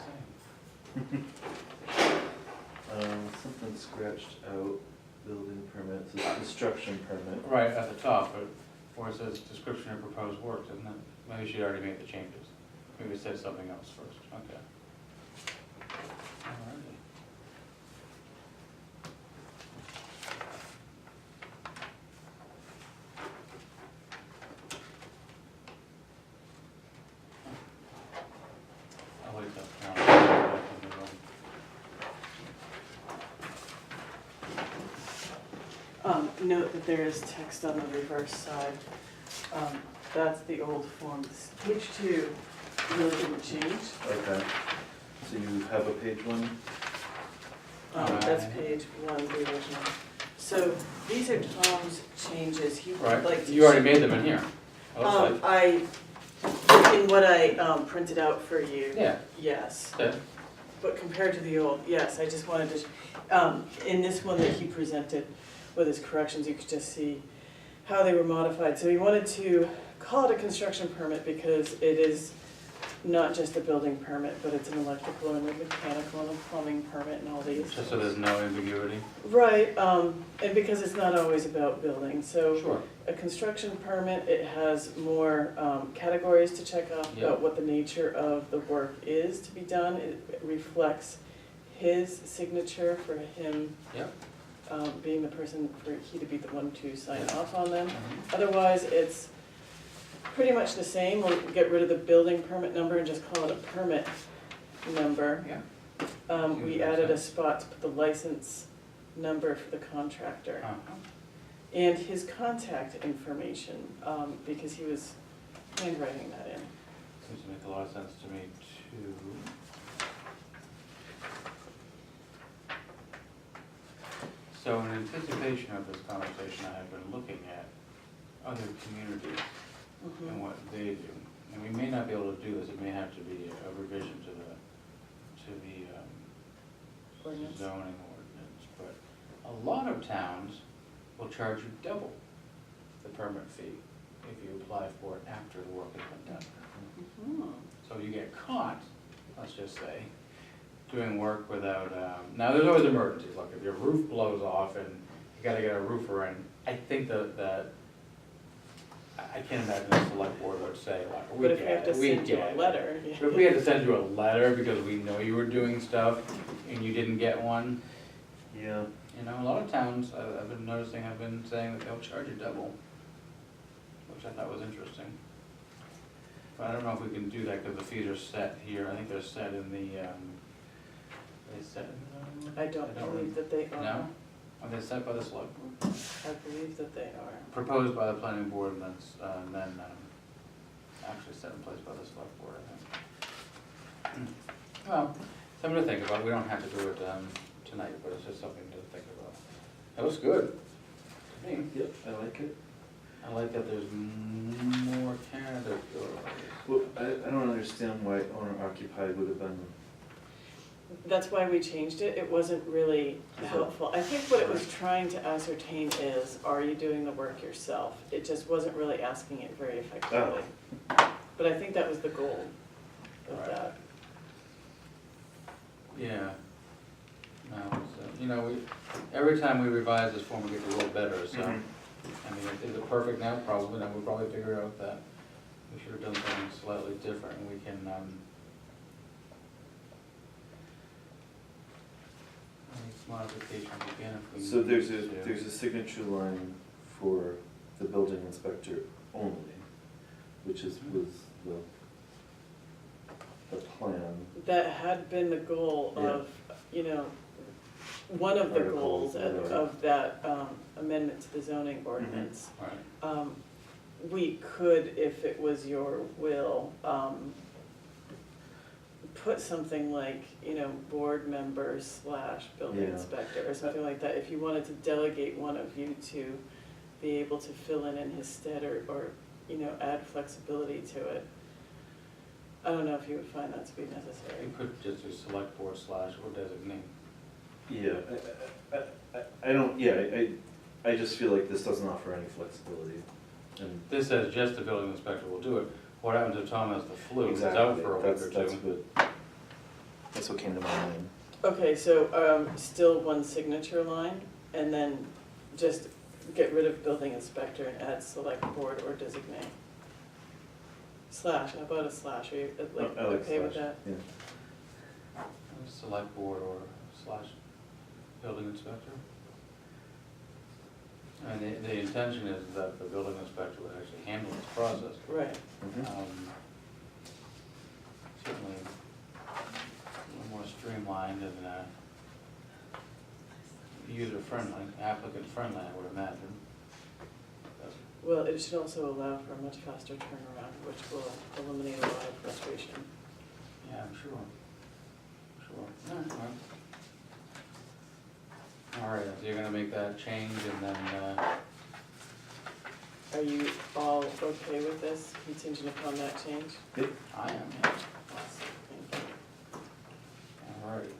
same? Something scratched out, building permit, it says construction permit. Right, at the top, but where it says description of proposed work, doesn't it? Maybe she already made the changes. Maybe it said something else first, okay. Alrighty. I like that. Note that there is text on the reverse side. That's the old form. Page 2 really didn't change. Okay, so you have a page one? That's page 1, the original. So these are Tom's changes. He would like Right, to. you already made them in here. It looks like. In what I printed out for you, Yeah, yes. okay. But compared to the old, yes, I just wanted to, in this one that he presented with his corrections, you could just see how they were modified. So he wanted to call it a construction permit because it is not just a building permit, but it's an electrical and a mechanical and a plumbing permit and all these. Just so there's no ambiguity. Right, and because it's not always about building, so Sure. a construction permit, it has more categories to check off Yeah. about what the nature of the work is to be done. It reflects his signature for him Yep. being the person, for he to be the one to sign off on them. Mhm. Otherwise, it's pretty much the same. We'll get rid of the building permit number and just call it a permit number. Yeah. We Seems added a makes sense. spot to put the license number for the contractor. Uh-huh. And his contact information, because he was handwriting that in. Seems to make a lot of sense to me too. So in anticipation of this conversation, I have been looking at other communities and what they do. And we may not be able to do this, it may have to be a revision to the Ordinance. zoning ordinance. But a lot of towns will charge you double the permit fee if you apply for it after the work has been done. Mhm. So you get caught, let's just say, doing work without, now there's always emergencies, like if your roof blows off and you gotta get a roofer in, I think that, I can't imagine the select board would say, like, we But if we have get to it, we send you get a it. letter. But if we had to send you a letter because we know you were doing stuff and you didn't get one, Yeah, you know, a lot of towns, I've been noticing, have been saying that they'll charge you double, which I thought was interesting. But I don't know if we can do that because the fees are set here, I think they're set in the, they set in the. I don't believe that they are. No? Are they set by the select board? I believe that they are. Proposed by the planning board and then actually set in place by the select board, I think. Well, something to think about, we don't have to do it tonight, but it's just something to think about. That was good. To me. yep, I like it. I like that there's more categories. Well, I don't understand why owner occupied would have been, That's why we changed it. It wasn't really helpful. I think what it was trying to ascertain is, are you doing the work yourself? It just wasn't really asking it very effectively. But I think that was the goal of Right. that. Yeah. No, you know, every time we revise this form, we get a little better, so. Mhm. I mean, is it perfect now? Probably, no, we'll probably figure out that we should have done something slightly different, and we can, make modifications again if we. so there's need to. there's a signature line for the building inspector only, which is with the plan. That had been the goal of, you know, one of the Article, goals right. of that amendment to the zoning ordinance. Right, We could, if it was your will, put something like, you know, board members / building Yeah. inspector or something like that. If you wanted to delegate one of you to be able to fill in his stead or, you know, add flexibility to it. I don't know if you would find that to be necessary. You could just do select board / or designate. Yeah, I don't, yeah, I just feel like this doesn't offer any flexibility. And This says just the building inspector will do it. What happens if Tom has the flu, he's out exactly, for a week that's, or that's two? that's what came to my mind. Okay, so, still one signature line, and then just get rid of building inspector and add select board or designate. / how about a / are you, like, I like okay with slash, that? yeah. Select board or / building inspector. And the intention is that the building inspector would actually handle this process. Right, Mhm. Certainly a little more streamlined and user-friendly, applicant-friendly, I would imagine. But well, it should also allow for a much faster turnaround, which will eliminate a lot of frustration. Yeah, I'm sure. Sure. All right. All right, so you're gonna make that change and then, Are you all okay with this, contingent upon that change? I am, yeah. Thank you. All right.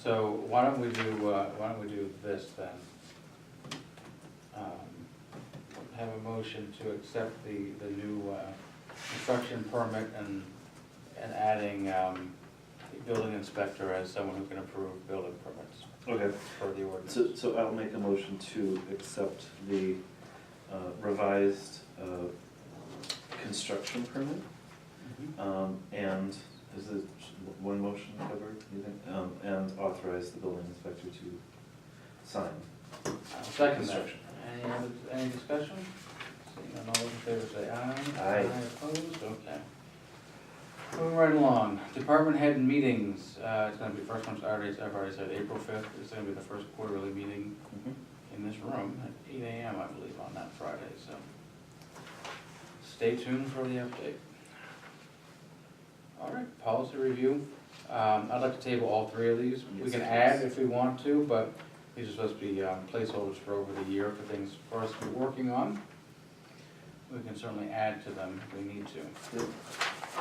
So why don't we do this then? Have a motion to accept the new construction permit and adding the building inspector as someone who can approve building permits Okay, for the ordinance. so I'll make a motion to accept the revised construction permit. Mhm. And is it one motion covered, you think? And authorize the building inspector to sign. I'll second that. Construction. Any discussion? Seeing none, all those in favor say aye. Aye. Opposed, okay. Moving right along, department head meetings, it's gonna be, first one's already, I've already said April 5th, it's gonna be the first quarterly meeting in this room at 8 AM, I believe, on that Friday, so stay tuned for the update. All right, policy review, I'd like to table all three of these. We Yes, can please. add if we want to, but these are supposed to be placeholders for over the year for things for us to be working on. We can certainly add to them if we need to. Yep.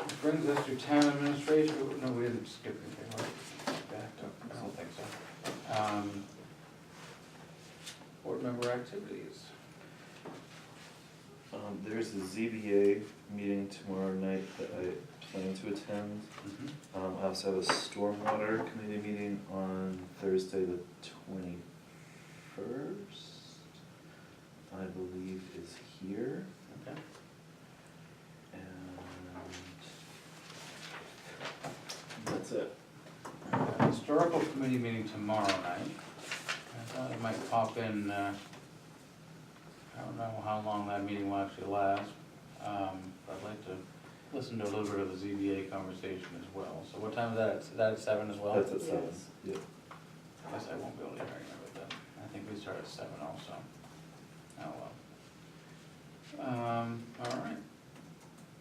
Which brings us to town administration, no, we didn't skip anything, right? Backed up, I don't think so. Board member activities. There's a ZBA meeting tomorrow night that I plan to attend. I also have a stormwater committee meeting on Thursday the 21st, I believe is here. Okay. And that's it. Historical committee meeting tomorrow night. I thought it might pop in, I don't know how long that meeting will actually last. But I'd like to listen to a little bit of the ZBA conversation as well. So what time is that? Is that at 7 as well? That's at 7, Yes. yeah. I guess I won't be able to hear any of it then. I think we start at 7 also. Oh, well. All right.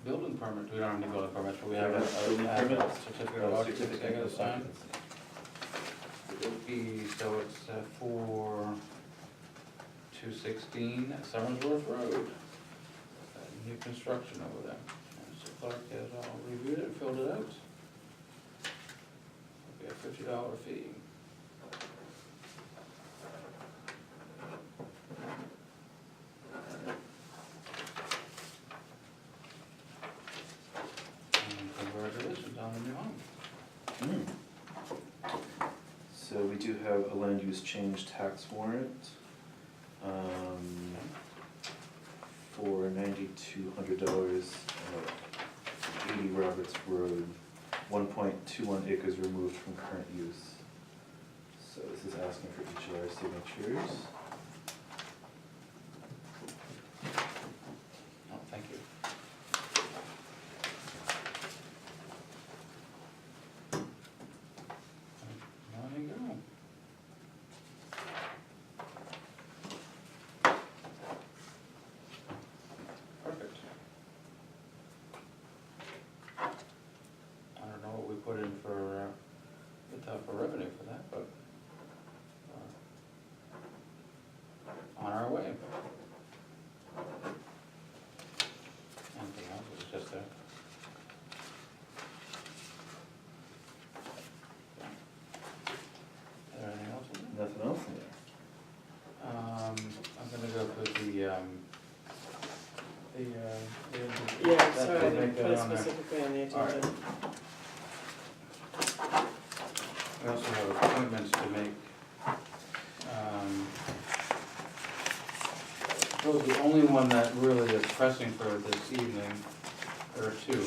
Building permit, we don't have any building permits, but we have a Building permit? certificate of occupancy I gotta sign. So it's for 216 Summersworth Road. New construction over there. And so Clark has all reviewed it, filled it out. It'll be a $50 fee. And congratulations on the new home. So we do have a land use change tax warrant for $9,200, 80 Roberts Road, 1.21 acres removed from current use. So this is asking for each of our signatures. Oh, thank you. There you go. Perfect. I don't know what we put in for the top of revenue for that, but it on there. specifically on the All right. agenda. We also have appointments to make. Well, the only one that really is pressing for this evening, or two,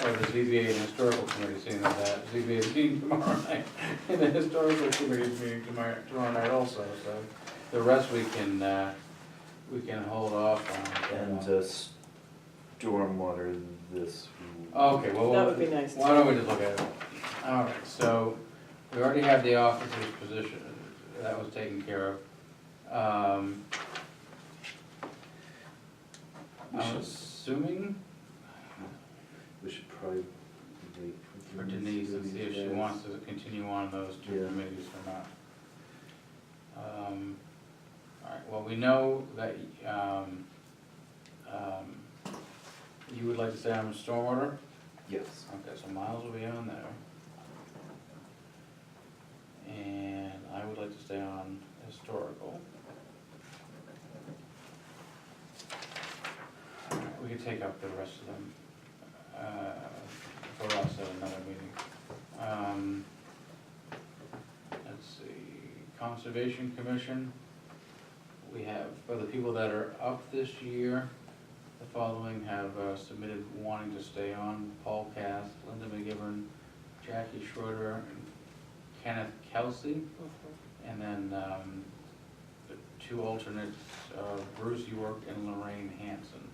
are the ZBA and Historical Committee, seeing that ZBA is meeting tomorrow night, and the Historical Committee is meeting tomorrow night also, so the rest we can hold off on. And stormwater this. Okay, well. That would be nice. Why don't we just look at it? All right, so we already have the officer's position, that was taken care of. I'm assuming We should probably wait for Denise and see if she wants to continue on those two Yeah. committees or not. All right, well, we know that you would like to stay on stormwater? Yes. Okay, so Miles will be on there. And I would like to stay on historical. Alright, we could take up the rest of them, for us at another meeting. Let's see, Conservation Commission. We have, for the people that are up this year, the following have submitted wanting to stay on: Paul Cass, Linda McGivern, Jackie Schroeder, and Kenneth Kelsey. And then the two alternates, Bruce York and Lorraine Hanson.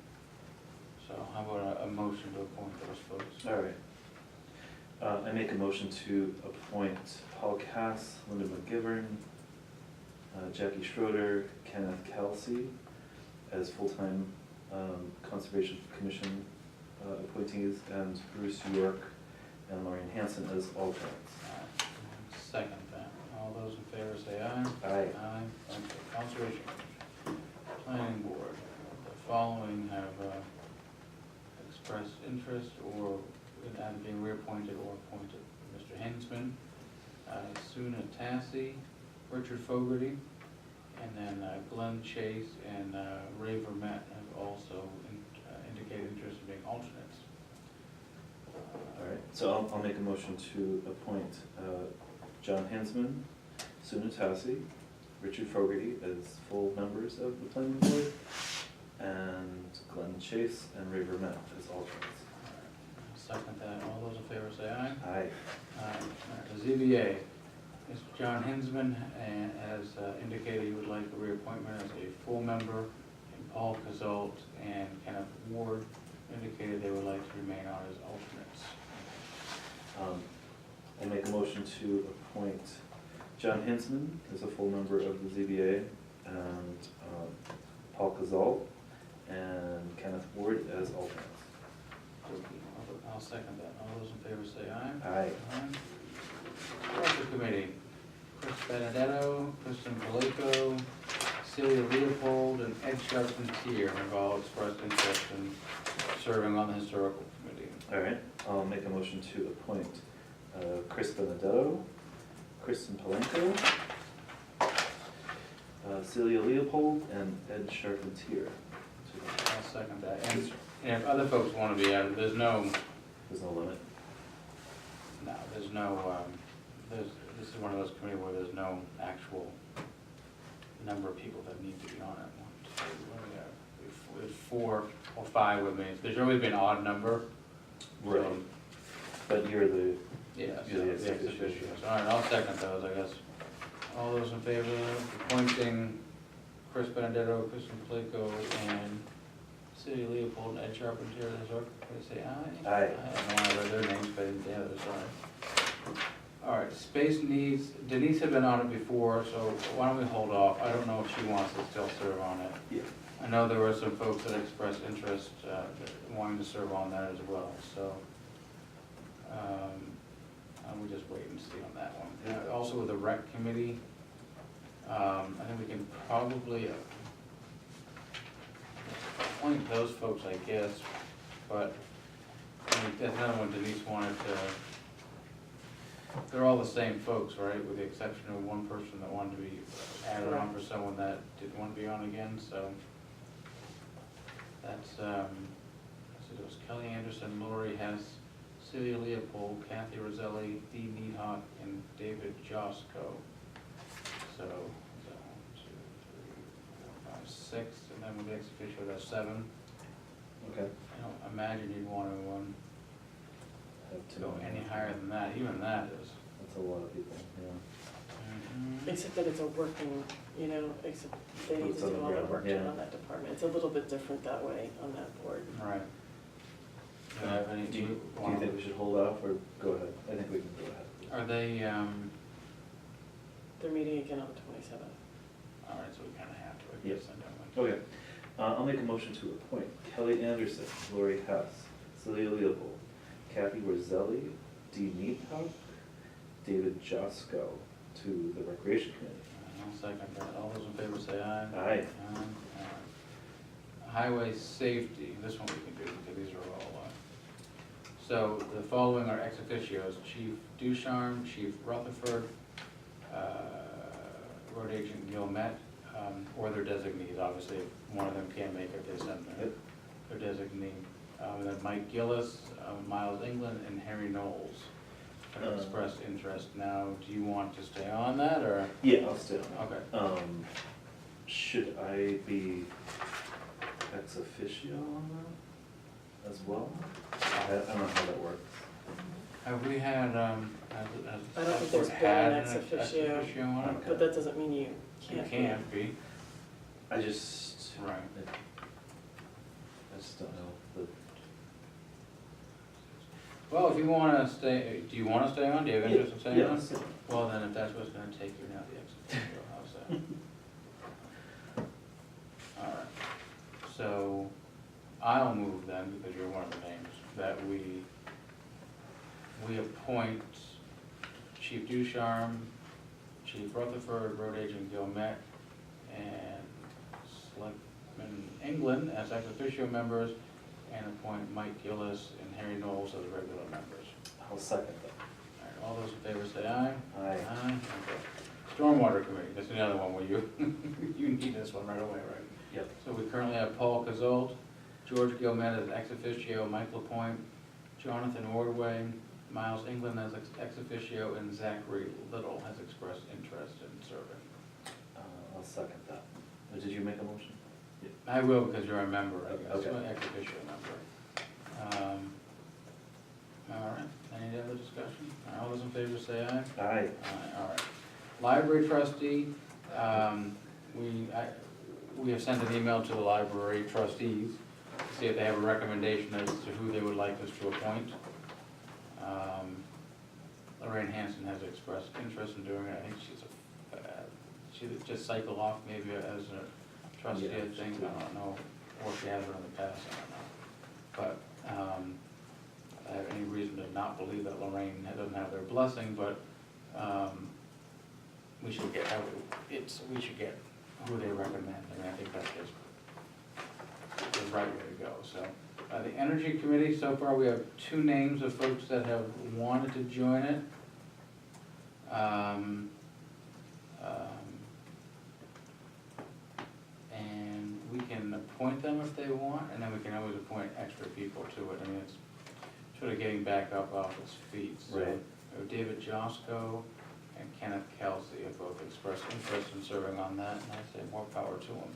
So how about a motion to appoint those folks? All right. I make a motion to appoint Paul Cass, Linda McGivern, Jackie Schroeder, Kenneth Kelsey as full-time Conservation Commission appointees, and Bruce York and Lorraine Hanson as alternates. Second that. All those in favor say aye. Aye. Aye. Okay. Conservation Commission. Planning Board. The following have expressed interest or in either being reappointed or appointed: Mr. Hensman, Suna Tassi, Richard Fogarty, and then Glenn Chase and Ray Vermette have also indicated interest in being alternates. All right, so I'll make a motion to appoint John Hansman, Suna Tassi, Richard Fogarty as full members of the planning board, and Glenn Chase and Ray Vermette as alternates. Second that. All those in favor say aye. Aye. The ZBA, Mr. John Hinsman has indicated he would like a reappointment as a full member, and Paul Cazalt and Kenneth Ward indicated they would like to remain on as alternates. I'll make a motion to appoint John Hinsman as a full member of the ZBA, and Paul Cazalt and Kenneth Ward as alternates. I'll second that. All those in favor say aye. Aye. Culture Committee, Chris Benedetto, Kristen Palico, Celia Leopold, and Ed Charpentier have all expressed interest in serving on the Historical Committee. All right, I'll make a motion to appoint Chris Benedetto, Kristen Palenko, Celia Leopold, and Ed Charpentier. I'll second that. And if other folks want to be added, there's no, There's no limit. this is one of those committees where there's no actual number of people that need to be on it. One, two, what do we have? We have 4 or 5 with me. There's always been an odd number. Right. So, But you're the, yeah, so You're the the ex officio. ex-officios. All right, I'll second those, I guess. All those in favor of appointing Chris Benedetto, Kristen Palico, and Celia Leopold, and Ed Charpentier, as our, say aye? Aye. I don't want to read their names, but the others, sorry. All right, space needs, Denise had been on it before, so why don't we hold off? I don't know if she wants to still serve on it. yeah. I know there were some folks that expressed interest, wanting to serve on that as well, so. We'll just wait and see on that one. And also with the rec committee, I think we can probably appoint those folks, I guess, but I mean, that's another one Denise wanted to, they're all the same folks, right, with the exception of one person that wanted to be added on for someone that didn't want to be on again, so that's a it was Kelly Anderson, Lori Hess, Celia Leopold, Kathy Roselli, Dee Needhawk, and David Josco. So, 1, 2, 3, 4, 5, 6, and then with the ex officio, that's 7. Okay. I don't imagine you'd want to Have to go any higher than that, even that is. That's a lot of people, yeah. Except that it's a working, you know, except they need Boots to on do the all the ground, work done yeah. on that department. It's a little bit different that way on that board. Right. Do you have any, Do you think we should hold off or go ahead? I think we can go ahead. Are they, They're meeting again on the 27th. all right, so we kind of have to, I Yep. guess, then, don't we? Okay, I'll make a motion to appoint Kelly Anderson, Lori Hess, Celia Leopold, Kathy Roselli, Dee Needhawk, David Josco to the Recreation Committee. I'll second that. All those in favor say aye. Aye. Aye. Highway safety, this one we can do, because these are all, so the following are ex officios: Chief Ducharme, Chief Rutherford, Road Agent Gilmet, or their designees, obviously, if one of them can't make it, they send Yep. their designee. And then Mike Gillis, Miles England, and Harry Knowles have expressed interest. Now, do you want to stay on that, or? Yeah, I'll stay on Okay. that. Should I be ex officio on that as well? I don't know how that works. Have we had, I don't think there's been an ex officio, on it? Okay. but that doesn't mean you You can't. can't be, I just, right. I just don't know the, Well, if you wanna stay, do you wanna stay on? Do you have interest in staying yeah, on? so- Well, then if that's what it's gonna take, you're not the ex officio, how's that? Alright, so I'll move then, because you're one of the names, that we appoint Chief Ducharme, Chief Rutherford, Road Agent Gilmet, and Selectman England as ex officio members, and appoint Mike Gillis and Harry Knowles as regular members. I'll second that. All right, all those in favor say aye. Aye. Aye, okay. Stormwater Committee, that's another one where you, you need this one right away, right? Yep. So we currently have Paul Cazolt, George Gilmet as ex officio, Mike Lapointe, Jonathan Ordway, Miles England as ex officio, and Zachary Little has expressed interest in serving. I'll second that. Did you make a motion? I will, because you're a member, I guess, Okay. an ex officio member. All right, any other discussion? All those in favor say aye. Aye. Aye, all right. Library trustee, we have sent an email to the library trustees to see if they have a recommendation as to who they would like us to appoint. Lorraine Hanson has expressed interest in doing it. I think she would just cycle off maybe as a trustee, Yeah, I think. I don't know, or she has it in the past, I don't know. But I have any reason to not believe that Lorraine doesn't have their blessing, but we should get who they recommend. I mean, I think that's just the right way to go, so. The Energy Committee, so far we have 2 names of folks that have wanted to join it. And we can appoint them if they want, and then we can always appoint extra people to it. I mean, it's sort of getting back up off its feet. So, Right. David Josco and Kenneth Kelsey have both expressed interest in serving on that, and I say more power to them.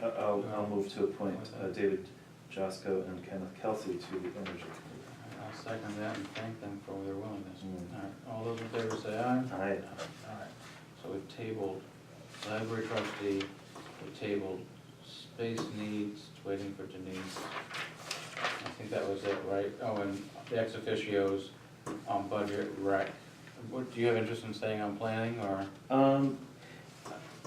I'll move to appoint David Josco and Kenneth Kelsey to the Energy Committee. I'll second that and thank them for their willingness. Mm. All right, all those in favor say aye. Aye. All right, so we've tabled library trustee, we've tabled space needs, waiting for Denise. I think that was it, right? Oh, and the ex officios on budget rec. What, do you have interest in staying on planning, or?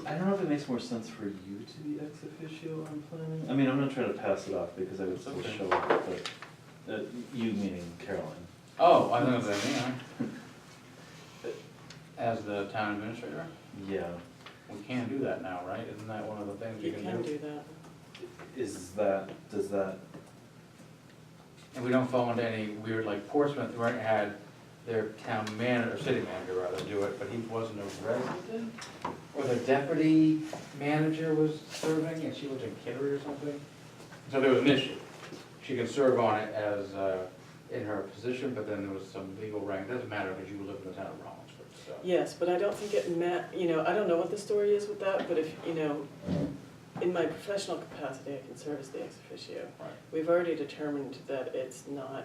I don't know if it makes more sense for you to be ex officio on planning. I mean, I'm not trying to pass it off because I would still Okay. show up, but, you meaning Caroline. Oh, I think it was me, as the town administrator? Yeah, We can do that now, right? Isn't that one of the things You can do that. does that, And we don't fall into any weird, like Portsmouth, right, had their town manager, or city manager rather, do it, but he wasn't a resident? Or the deputy manager was serving, and she was in Kittery or something? So there was an issue. She could serve on it as, in her position, but then there was some legal rank, doesn't matter because you live in the town of Rollinsford, so. Yes, but I don't think it I don't know what the story is with that, but if, in my professional capacity, I can serve as the ex officio. Right. We've already determined that it's not,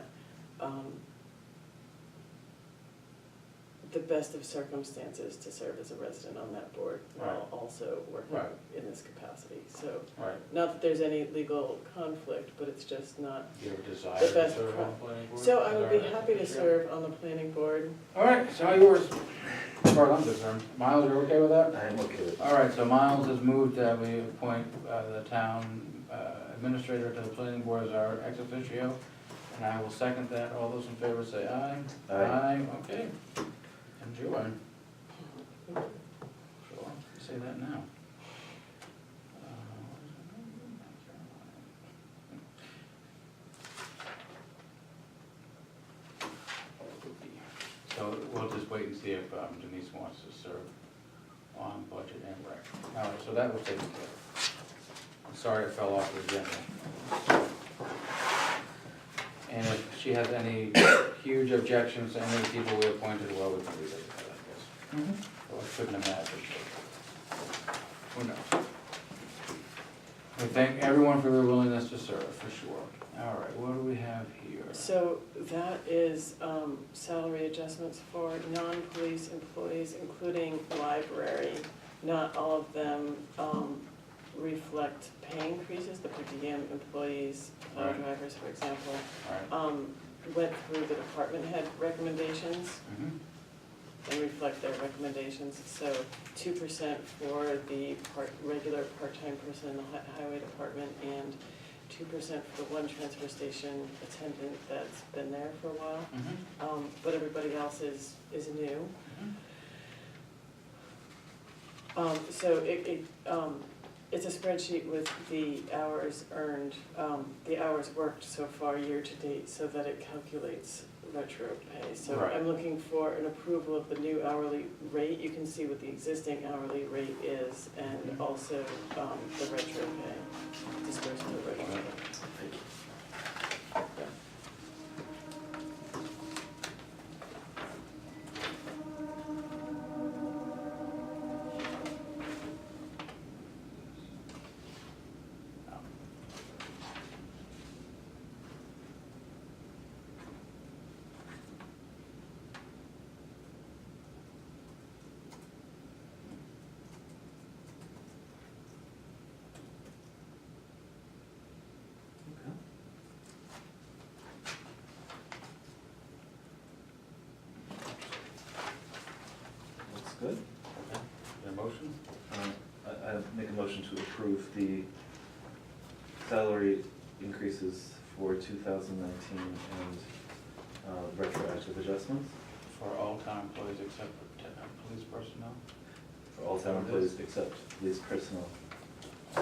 the best of circumstances to serve as a resident on that board while also working Right. in this capacity, so. Right. Not that there's any legal conflict, but it's just not. Do you have a desire The to best serve on pro- the planning board? So I would be Is that happy to right? serve on the planning board. All right, so yours, as far as I'm concerned. Miles, you're okay with that? I am okay with it. All right, so Miles has moved that we appoint the town administrator to the planning board as our ex officio, and I will second that. All those in favor say aye. Aye. Okay. Enjoy. Sure, say that now. So we'll just wait and see if Denise wants to serve on budget and rec. All right, so that was taken care of. I'm sorry it fell off the agenda. And if she has any huge objections to any of the people we appointed, well, we can revisit that, I guess. Well, I couldn't imagine. Who knows? We thank everyone for their willingness to serve, for sure. All right, what do we have here? So that is salary adjustments for non-police employees, including library. Not all of them reflect pay increases. The per diem employees, Right. drivers, for example, All right. went through the department head recommendations Mhm. and reflect their recommendations. So 2% for the regular part-time person in the highway department, and 2% for the one transfer station attendant that's been there for a while. Mhm. But everybody else is new. Mhm. So it's a spreadsheet with the hours earned, the hours worked so far year to date, so that it calculates retro pay. So Right. I'm looking for an approval of the new hourly rate. You can see what the existing hourly rate is, and also the retro pay, disbursement of retro pay. Yeah. Looks good. Okay. Your motion? I make a motion to approve the salary increases for 2019 and retroactive adjustments For all town employees except for police personnel for all town employees except police personnel.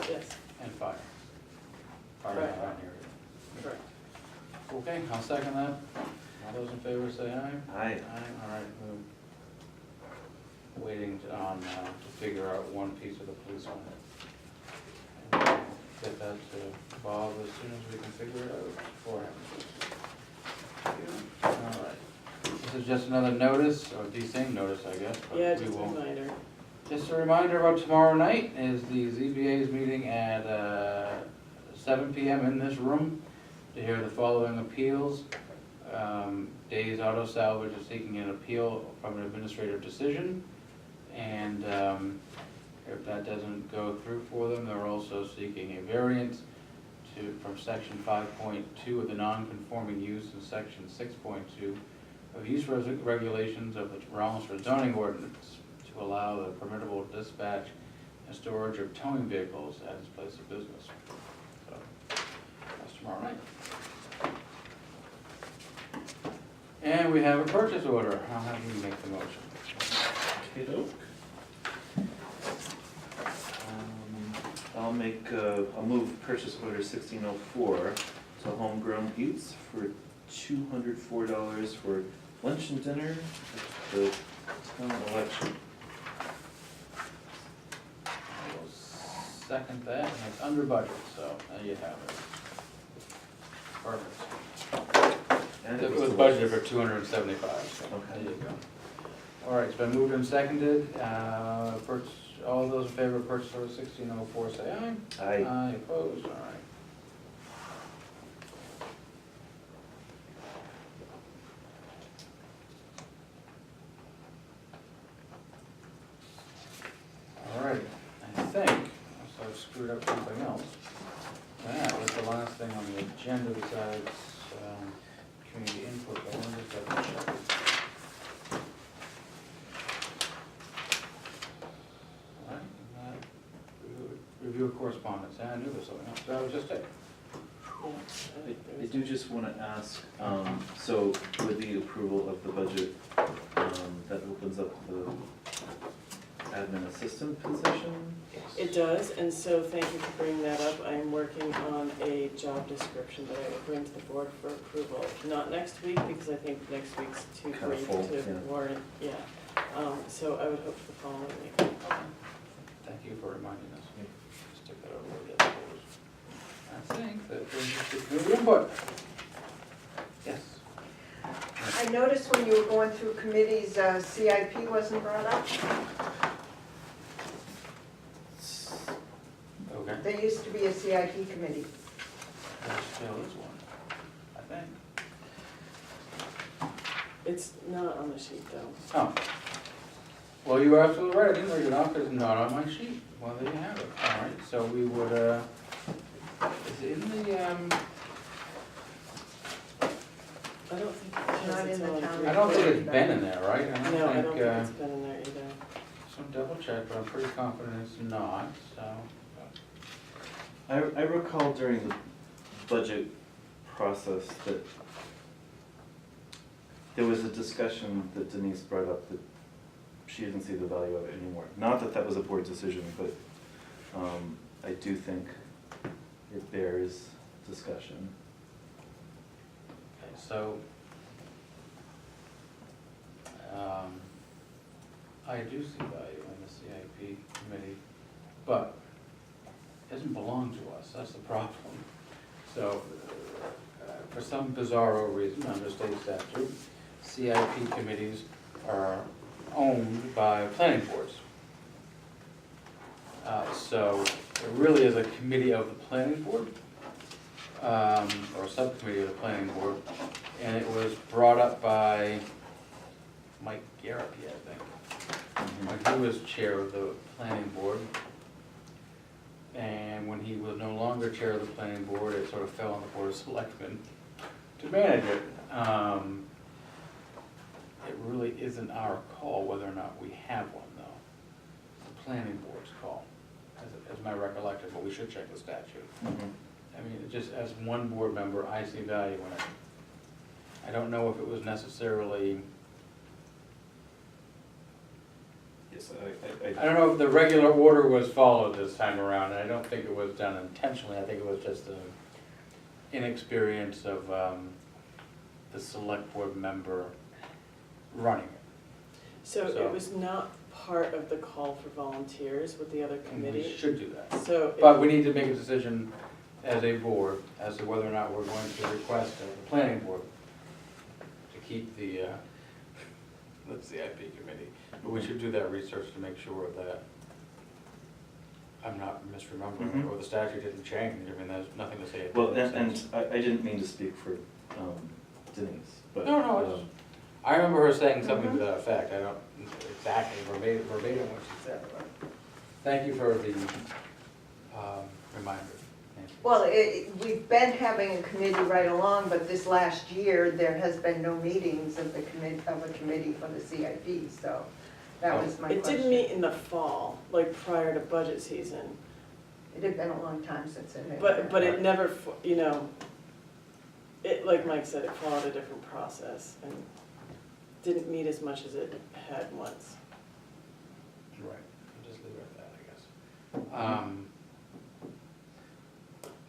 Yes, and fire. Fire Right. not on here. correct. Okay, I'll second that. All those in favor say aye. Aye. All right, we're waiting to figure out one piece of the police one. And we'll get that to Bob as soon as we can figure it out for him. All right. This is just another notice, or desync notice, I guess. but Yeah, we just a will- reminder. Just a reminder about tomorrow night is the ZBA's meeting at 7 PM in this room to hear the following appeals. Days Auto Salvage is seeking an appeal from an administrative decision, and if that doesn't go through for them, they're also seeking a variance from section 5.2 of the non-conforming use and section 6.2 of use regulations of the Rollinsford zoning ordinance to allow the permittable dispatch and storage of towing vehicles at its place of business. So, that's tomorrow night. And we have a purchase order. I'll have you make the motion. Okey-doke. I'll move purchase order 1604 to Homegrown Eats for $204 for lunch and dinner at the town election. I will second that, and it's under budget, so there you have it. Perfect. And It was delicious. budgeted for 275, so Okay. there you go. All right, it's been moved and seconded. All those in favor of purchase order 1604, say aye. Aye. Aye, opposed, all right. All right, I think, so I've screwed up something else. That was the last thing on the agenda besides community input, but let me just double check. All right, review of correspondence, I knew there was something else, that was just it. I do just want to ask, so with the approval of the budget, that opens up the admin assistant position? It does, and so thank you for bringing that up. I am working on a job description that I will bring to the board for approval. Not next week, because I think next week's too Kinda brief full, to yeah. warrant, yeah. So I would hope for the following week. Thank you for reminding us. Just take that over where the other was. I think that brings us to community input. Yes. I noticed when you were going through committees, CIP wasn't brought up. Okay, There used to be a CIP committee. there still is one, I think. It's not on the sheet though. Oh. Well, you were absolutely right, I didn't read it off, because it's not on my sheet. Well, there you have it. All right, so we would, is it in the, I don't think it has Not its in the own town group. I don't think it's been in there, right? No, I don't think uh, it's been in there either. Some double check, but I'm pretty confident it's not, so. I recall during the budget process that there was a discussion that Denise brought up that she didn't see the value of it anymore. Not that that was a board decision, but I do think it bears discussion. Okay, so, I do see value in the CIP committee, but it doesn't belong to us, that's the problem. So, for some bizarro reason, under state statute, CIP committees are owned by planning boards. So, it really is a committee of the planning board, or a subcommittee of the planning board, and it was brought up by Mike Garapi, I think, when he was chair of the planning board. And when he was no longer chair of the planning board, it sort of fell on the board of selectmen to manage it. It really isn't our call whether or not we have one, though. It's the planning board's call, as my recollection, but we should check the statute. I mean, just as one board member, I see value in it. I don't know if it was necessarily, Yes, I don't know if the regular order was followed this time around, and I don't think it was done intentionally, I think it was just an inexperience of the select board member running it. So So- it was not part of the call for volunteers with the other And we committee. should do that. So. But we need to make a decision as a board as to whether or not we're going to request of the planning board to keep the CIP committee. But we should do that research to make sure that I'm not misremembering, or the statute didn't change. I mean, there's nothing to say it Well, didn't. and I didn't mean to speak for Denise, but. No, it's- I remember her saying something to that effect. I don't exactly verbatim what she said, but thank you for the reminder. Thank you. Well, we've been having a committee right along, but this last year, there has been no meetings of a committee for the CIP, so that was my It question. didn't meet in the fall, like prior to budget season, It had been a long time since it had. but it never, you know, it, like Mike said, it followed a different process and didn't meet as much as it had once. Right, I'll just leave it at that, I guess.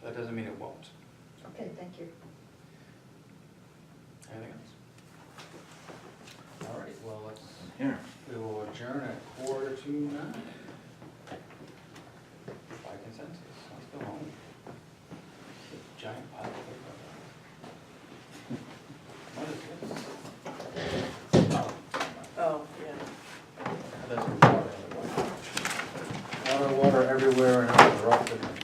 That doesn't mean it won't. Okay, thank you. Anything else? All right, well, Here. we will adjourn at 8:45. By consensus, let's go home. Giant pile of paper. water everywhere and uninterrupted.